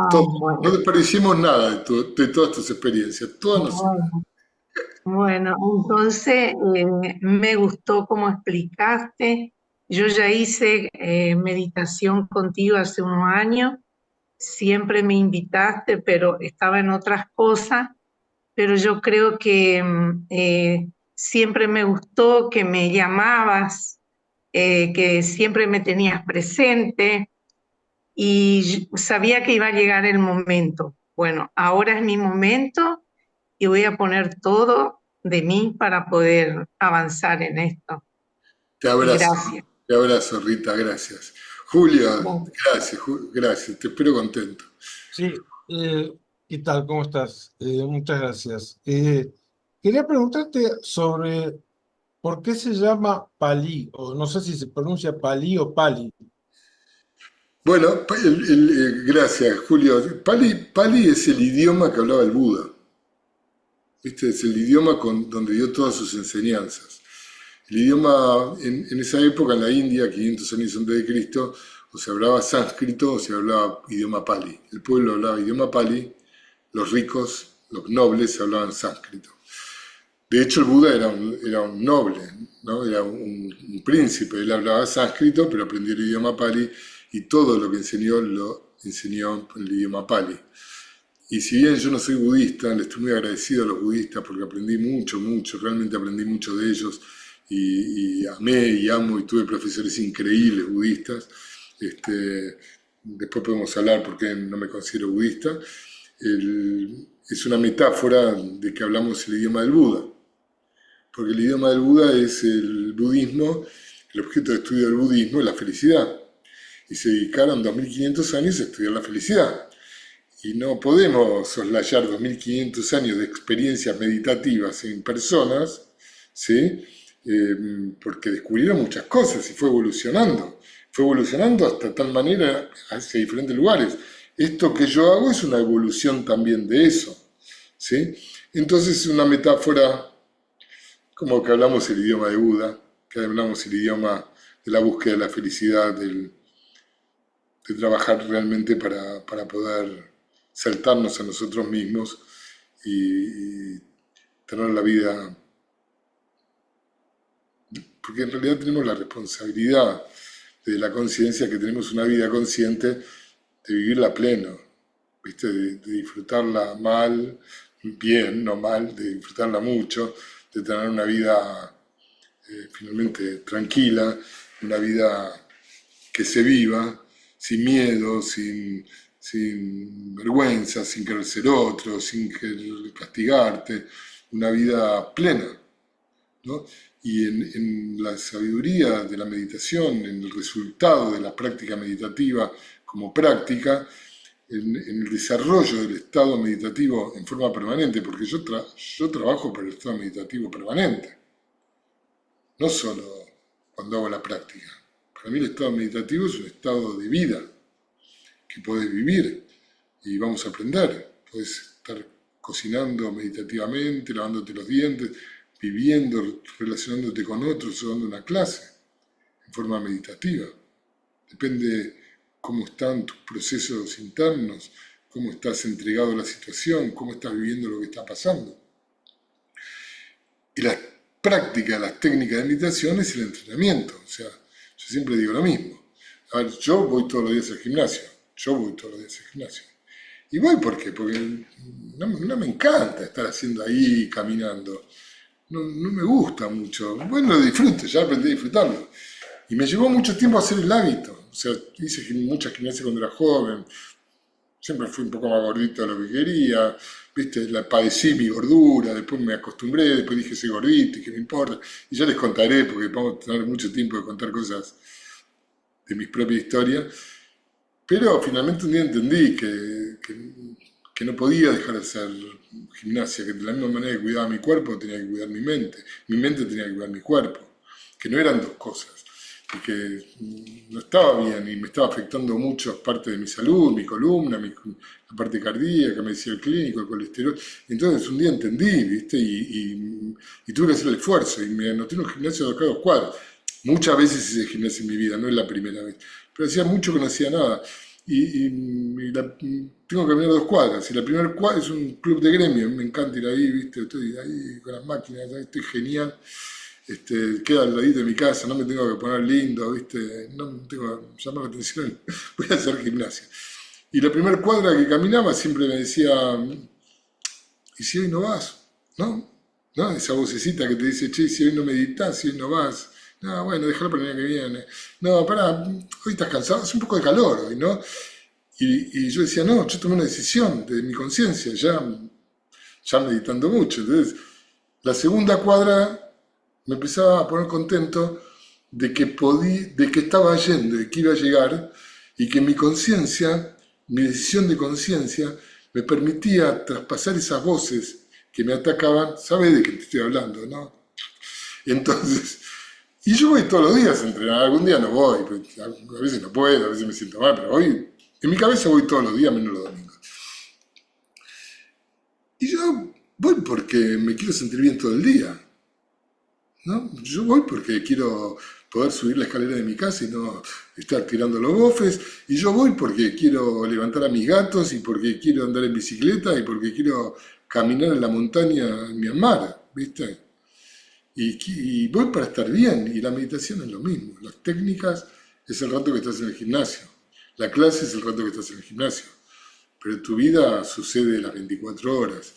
Todo. Bueno. No desperdiciemos nada de todas tus experiencias, todas nos sirven. Bueno, entonces me gustó cómo explicaste. Yo ya hice meditación contigo hace unos años. Siempre me invitaste, pero estaba en otras cosas. Pero yo creo que siempre me gustó que me llamabas, que siempre me tenías presente y sabía que iba a llegar el momento. Bueno, ahora es mi momento y voy a poner todo de mí para poder avanzar en esto. Te abrazo, Gracias. te abrazo, Rita, gracias. Julio, Bueno. gracias, gracias, te espero contento. Sí, ¿qué tal? ¿Cómo estás? Muchas gracias. Quería preguntarte sobre por qué se llama Pali, o no sé si se pronuncia Pali o Pali. Bueno, gracias, Julio. Pali es el idioma que hablaba el Buda. ¿Viste? Es el idioma donde dio todas sus enseñanzas. El idioma en esa época, en la India, 500 años antes de Cristo, o se hablaba sánscrito o se hablaba idioma Pali. El pueblo hablaba idioma Pali, los ricos, los nobles hablaban sánscrito. De hecho, el Buda era un noble, ¿no? Era un príncipe. Él hablaba sánscrito, pero aprendió el idioma Pali y todo lo que enseñó lo enseñó en el idioma Pali. Y si bien yo no soy budista, le estoy muy agradecido a los budistas porque aprendí mucho, realmente aprendí mucho de ellos y amé y amo y tuve profesores increíbles budistas. Después podemos hablar porque no me considero budista. Es una metáfora de que hablamos el idioma del Buda, porque el idioma del Buda es el budismo, el objeto de estudio del budismo es la felicidad. Y se dedicaron 2500 años a estudiar la felicidad. Y no podemos soslayar 2500 años de experiencias meditativas en personas, ¿sí? Porque descubrieron muchas cosas y fue evolucionando. Fue evolucionando hasta tal manera hacia diferentes lugares. Esto que yo hago es una evolución también de eso, ¿sí? Entonces es una metáfora como que hablamos el idioma de Buda, que hablamos el idioma de la búsqueda de la felicidad, de trabajar realmente para poder saltarnos a nosotros mismos y tener la vida, porque en realidad tenemos la responsabilidad de la conciencia, que tenemos una vida consciente, de vivirla pleno, ¿viste? De disfrutarla bien, no mal, de disfrutarla mucho, de tener una vida finalmente tranquila, una vida que se viva, sin miedo, sin vergüenza, sin querer ser otro, sin querer castigarte, una vida plena, ¿no? Y en la sabiduría de la meditación, en el resultado de la práctica meditativa como práctica, en el desarrollo del estado meditativo en forma permanente, porque yo trabajo por el estado meditativo permanente, no solo cuando hago la práctica. Para mí el estado meditativo es un estado de vida que podés vivir y vamos a aprender. Podés estar cocinando meditativamente, lavándote los dientes, viviendo, relacionándote con otros o dando una clase en forma meditativa. Depende cómo están tus procesos internos, cómo estás entregado a la situación, cómo estás viviendo lo que está pasando. Y la práctica, las técnicas de meditación es el entrenamiento. O sea, yo siempre digo lo mismo. A ver, yo voy todos los días al gimnasio. Y voy ¿por qué? Porque no me encanta estar haciendo ahí, caminando. No me gusta mucho. Bueno, lo disfruto, ya aprendí a disfrutarlo. Y me llevó mucho tiempo hacer el hábito. O sea, hice mucha gimnasia cuando era joven. Siempre fui un poco más gordito de lo que quería. ¿Viste? Padecí mi gordura, después me acostumbré, después dije soy gordito y qué me importa. Y ya les contaré, porque vamos a tener mucho tiempo de contar cosas de mi propia historia. Pero finalmente un día entendí que no podía dejar de hacer gimnasia, que de la misma manera que cuidaba mi cuerpo tenía que cuidar mi mente tenía que cuidar mi cuerpo, que no eran dos cosas, y que no estaba bien y me estaba afectando mucho parte de mi salud, mi columna, la parte cardíaca, me decía el clínico, el colesterol. Entonces un día entendí, ¿viste? Y tuve que hacer el esfuerzo y me anoté en un gimnasio de acá a 2 cuadras. Muchas veces hice gimnasia en mi vida, no es la primera vez, pero hacía mucho que no hacía nada. Tengo que caminar 2 cuadras, y la primera cuadra es un club de gremio, me encanta ir ahí, ¿viste? Estoy ahí con las máquinas, estoy genial. Queda al ladito de mi casa, no me tengo que poner lindo, ¿viste? No me tengo que llamar la atención, voy a hacer gimnasia. Y la primera cuadra que caminaba siempre me decía, ¿y si hoy no vas? ¿No? ¿No? Esa vocecita que te dice, che, si hoy no meditas, si hoy no vas. No, bueno, déjalo para el año que viene. No, pará, hoy estás cansado, hace un poco de calor hoy, ¿no? Y yo decía, no, yo tomé una decisión de mi conciencia, ya meditando mucho. Entonces, la segunda cuadra me empezaba a poner contento de que estaba yendo, de que iba a llegar, y que mi conciencia, mi decisión de conciencia, me permitía traspasar esas voces que me atacaban. ¿Sabes de qué te estoy hablando, no? Entonces, y yo voy todos los días a entrenar. Algún día no voy, a veces no puedo, a veces me siento mal, pero hoy, en mi cabeza voy todos los días, menos los domingos. Y yo voy porque me quiero sentir bien todo el día, ¿no? Yo voy porque quiero poder subir la escalera de mi casa y no estar tirando los bofes. Y yo voy porque quiero levantar a mis gatos, y porque quiero andar en bicicleta, y porque quiero caminar en la montaña en Myanmar, ¿viste? Y voy para estar bien, y la meditación es lo mismo. Las técnicas es el rato que estás en el gimnasio, la clase es el rato que estás en el gimnasio, pero tu vida sucede las 24 horas,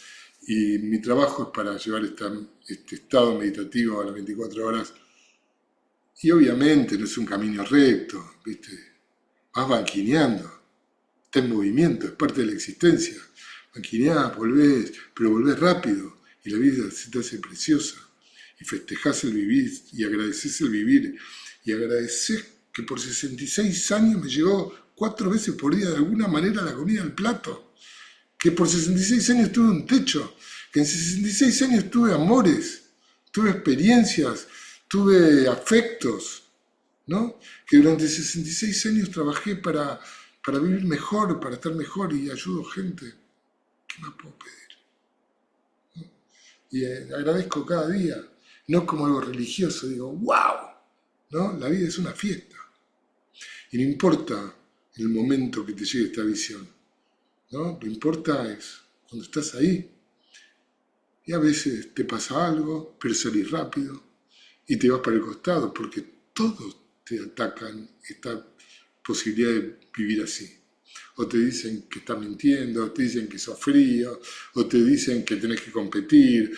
y mi trabajo es para llevar este estado meditativo a las 24 horas, y obviamente no es un camino recto, ¿viste? Vas banquineando, está en movimiento, es parte de la existencia, banquineás, volvés, pero volvés rápido, y la vida se te hace preciosa. Y festejás el vivir, y agradeces el vivir, y agradeces que por 66 años me llegó 4 veces por día de alguna manera la comida al plato, que por 66 años tuve un techo, que en 66 años tuve amores, tuve experiencias, tuve afectos, ¿no? Que durante 66 años trabajé para vivir mejor, para estar mejor, y ayudo gente. ¿Qué más puedo pedir? ¿No? Y agradezco cada día. No como algo religioso, digo, wow, ¿no? La vida es una fiesta. Y no importa el momento que te llegue esta visión, ¿no? Lo que importa es cuando estás ahí. Y a veces te pasa algo, pero salís rápido y te vas para el costado, porque todos te atacan esta posibilidad de vivir así. O te dicen que estás mintiendo, o te dicen que sos frío, o te dicen que tenés que competir,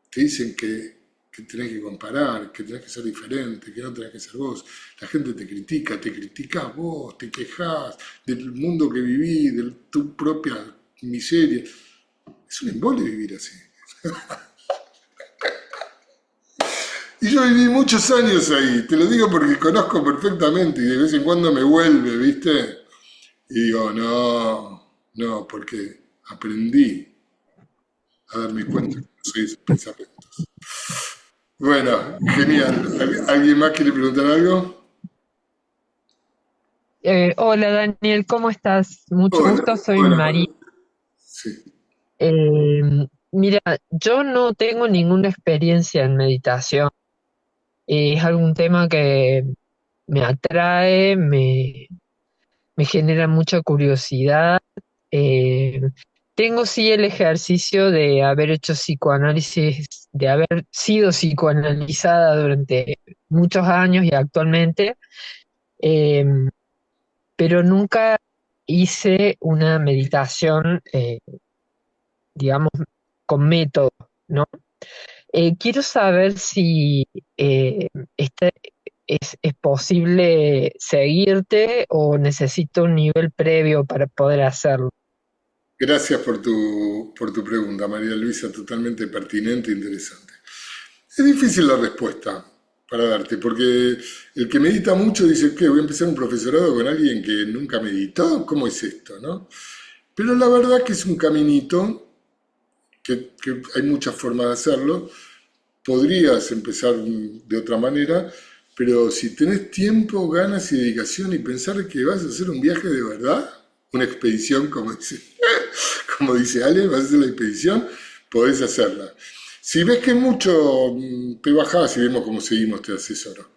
te dicen que tenés que comparar, que tenés que ser diferente, que no tenés que ser vos. La gente te criticas vos, te quejas del mundo que vivís, de tu propia miseria. Es un embole vivir así. Y yo viví muchos años ahí, te lo digo porque conozco perfectamente y de vez en cuando me vuelve, ¿viste? Y digo, no, no, porque aprendí a darme cuenta que no soy esos pensamientos. Bueno, genial. ¿Alguien más quiere preguntar algo? Hola Daniel, ¿cómo estás? Mucho Hola, gusto, soy hola, María. María. Sí. Mira, yo no tengo ninguna experiencia en meditación. Es algún tema que me atrae, me genera mucha curiosidad. Eh, Tengo sí el ejercicio de haber hecho psicoanálisis, de haber sido psicoanalizada durante muchos años y actualmente. Eh, pero nunca hice una meditación, digamos, con método, ¿no? Quiero saber si este es posible seguirte o necesito un nivel previo para poder hacerlo. Gracias por tu pregunta, María Luisa, totalmente pertinente e interesante. Es difícil la respuesta para darte, porque el que medita mucho dice que voy a empezar un profesorado con alguien que nunca meditó, ¿cómo es esto, no? Pero la verdad que es un caminito, que hay muchas formas de hacerlo. Podrías empezar de otra manera, pero si tenés tiempo, ganas y dedicación y pensar que vas a hacer un viaje de verdad, una expedición, como dice Ale, vas a hacer la expedición, podés hacerla. Si ves que es mucho, te bajás y vemos cómo seguimos, te asesoro.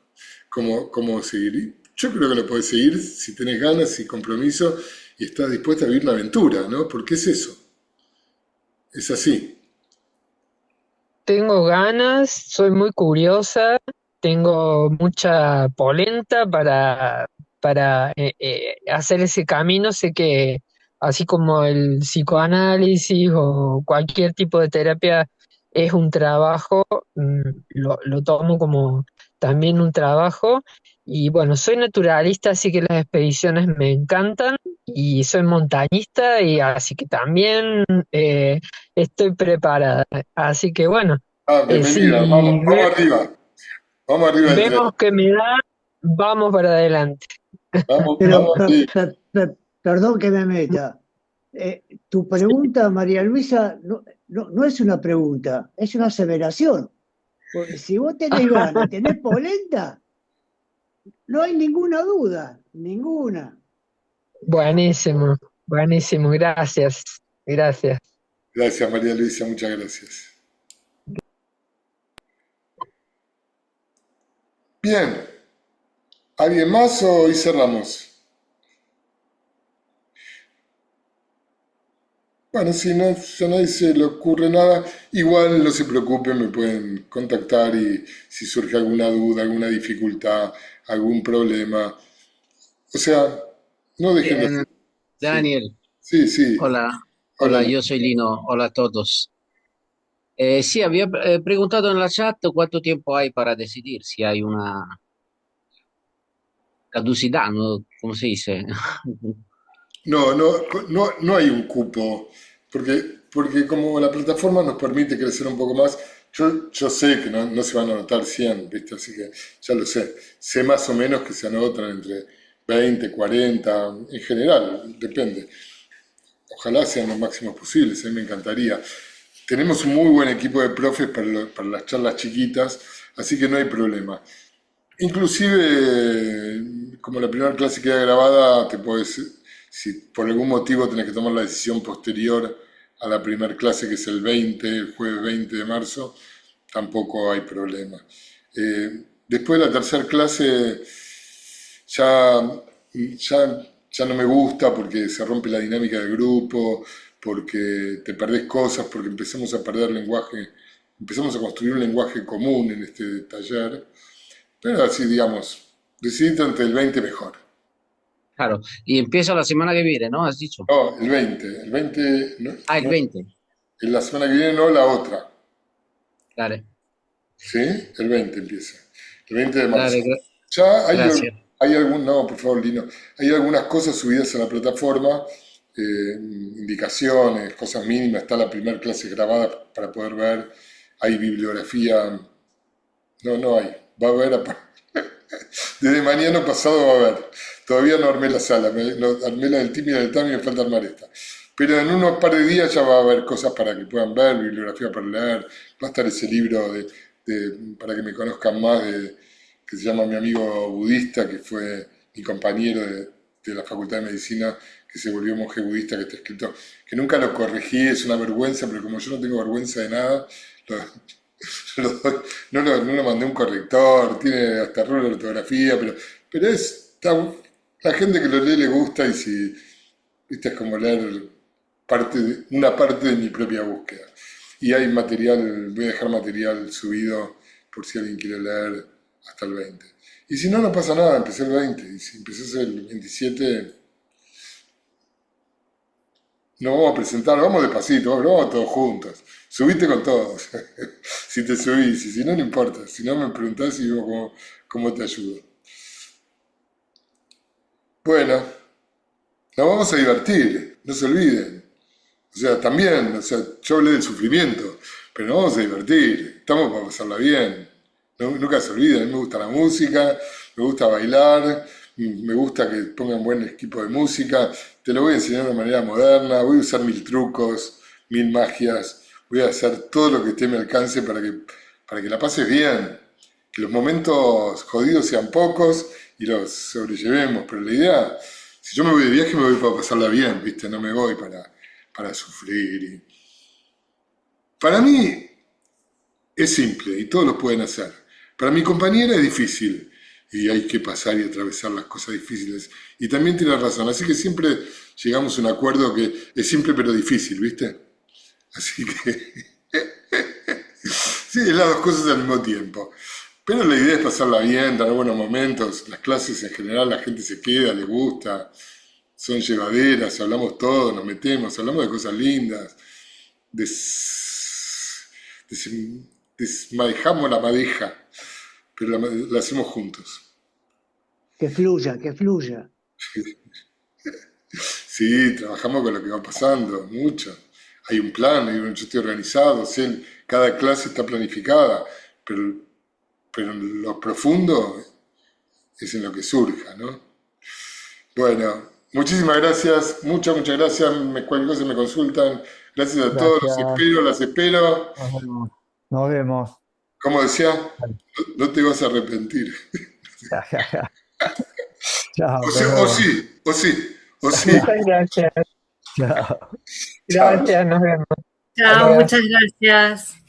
Cómo seguir. Yo creo que lo podés seguir si tenés ganas y compromiso y estás dispuesta a vivir la aventura, ¿no? Porque es eso, es así. Tengo ganas, soy muy curiosa, tengo mucha polenta para hacer ese camino. Sé que así como el psicoanálisis o cualquier tipo de terapia es un trabajo, lo tomo como también un trabajo. Y bueno, soy naturalista, así que las expediciones me encantan y soy montañista y así que también estoy preparada. Así que bueno, Ah, bienvenida, si vamos arriba del tren, vemos que me da, vamos para adelante. Pero vamos arriba. perdón que me meta. Tu pregunta, María Luisa, no es una pregunta, es una aseveración. Porque si vos tenés ganas, tenés polenta, no hay ninguna duda, ninguna. Buenísimo, buenísimo, gracias, gracias. Gracias, María Luisa, muchas gracias. Bien, ¿alguien más o hoy cerramos? Bueno, si no, si a nadie se le ocurre nada, igual no se preocupen, me pueden contactar y si surge alguna duda, alguna dificultad, algún problema. O sea, no dejen de Bien, hacer. Sí, Daniel, sí, sí. hola, Hola, hola, yo soy Lino, hola a todos. Sí, había preguntado en la chat cuánto tiempo hay para decidir, si hay una caducidad, ¿no? ¿Cómo se dice? no, no hay un cupo, porque como la plataforma nos permite crecer un poco más, yo sé que no se van a anotar 100, ¿viste? Así que ya lo sé. Sé más o menos que se anotan entre 20, 40, en general, depende. Ojalá sean los máximos posibles, a mí me encantaría. Tenemos un muy buen equipo de profes para las charlas chiquitas, así que no hay problema. Inclusive, como la primera clase queda grabada, te puedes, si por algún motivo tenés que tomar la decisión posterior a la primera clase, que es el jueves 20 de marzo, tampoco hay problema. Después de la tercera clase ya, ya no me gusta porque se rompe la dinámica del grupo, porque te perdés cosas, porque empezamos a perder lenguaje, empezamos a construir un lenguaje común en este taller, pero así digamos, decidite entre el 20 mejor. Claro, y empieza la semana que viene, ¿no? Has dicho. No, el 20 no, Ah, el no, 20. en la semana que viene no, la otra. Dale, ¿Sí? El 20 empieza. El 20 de marzo. dale, Ya gracias. hay algún, no, por favor, Lino. Hay algunas cosas subidas a la plataforma, indicaciones, cosas mínimas. Está la primera clase grabada para poder ver. Hay bibliografía. No, no hay. Va a haber. Desde mañana pasado va a haber. Todavía no armé la sala. Armé la del Tim y la del Tami y me falta armar esta. Pero en unos par de días ya va a haber cosas para que puedan ver, bibliografía para leer. Va a estar ese libro para que me conozcan más, que se llama Mi amigo budista, que fue mi compañero de la Facultad de Medicina, que se volvió monje budista, que está escrito, que nunca lo corregí, es una vergüenza, pero como yo no tengo vergüenza de nada, lo, no lo mandé a un corrector, tiene hasta error de ortografía, pero la gente que lo lee le gusta y si, viste, es como leer una parte de mi propia búsqueda. Y hay material, voy a dejar material subido por si alguien quiere leer hasta el 20. Y si no, no pasa nada, empecé el 20. Y si empezás el 27, nos vamos a presentar, vamos despacito, vamos todos juntos. Subite con todos. Si te subís, y si no, no importa. Si no, me preguntás y digo cómo te ayudo. Bueno, nos vamos a divertir, no se olviden. O sea, también, o sea, yo hablé del sufrimiento, pero nos vamos a divertir, estamos para pasarla bien. Nunca se olviden, a mí me gusta la música, me gusta bailar, me gusta que pongan buen equipo de música, te lo voy a enseñar de manera moderna, voy a usar 1000 trucos, 1000 magias, voy a hacer todo lo que esté a mi alcance para que la pases bien, que los momentos jodidos sean pocos y los sobrellevemos, pero la idea, si yo me voy de viaje me voy para pasarla bien, ¿viste? No me voy para sufrir. Para mí es simple y todos lo pueden hacer. Para mi compañera es difícil y hay que pasar y atravesar las cosas difíciles. Y también tiene razón, así que siempre llegamos a un acuerdo que es simple pero difícil, ¿viste? Así que sí, es las dos cosas al mismo tiempo. Pero la idea es pasarla bien, tener buenos momentos. Las clases en general la gente se queda, le gusta, son llevaderas, hablamos todo, nos metemos, hablamos de cosas lindas, desmadejamos la madeja, pero la hacemos juntos. Que fluya, que fluya. Sí, trabajamos con lo que va pasando, mucho. Hay un plan, yo estoy organizado, cada clase está planificada, pero en lo profundo es en lo que surja, ¿no? Bueno, muchísimas gracias, muchas gracias. Cualquier cosa me consultan. Gracias a todos, Gracias. las espero. Nos vemos. Nos vemos. Como decía, no te vas a arrepentir. Chao, O nos sí, o vemos. sí, o sí, o sí. Muchas gracias. Chao. Gracias, nos vemos. Hasta Chao, luego. muchas gracias.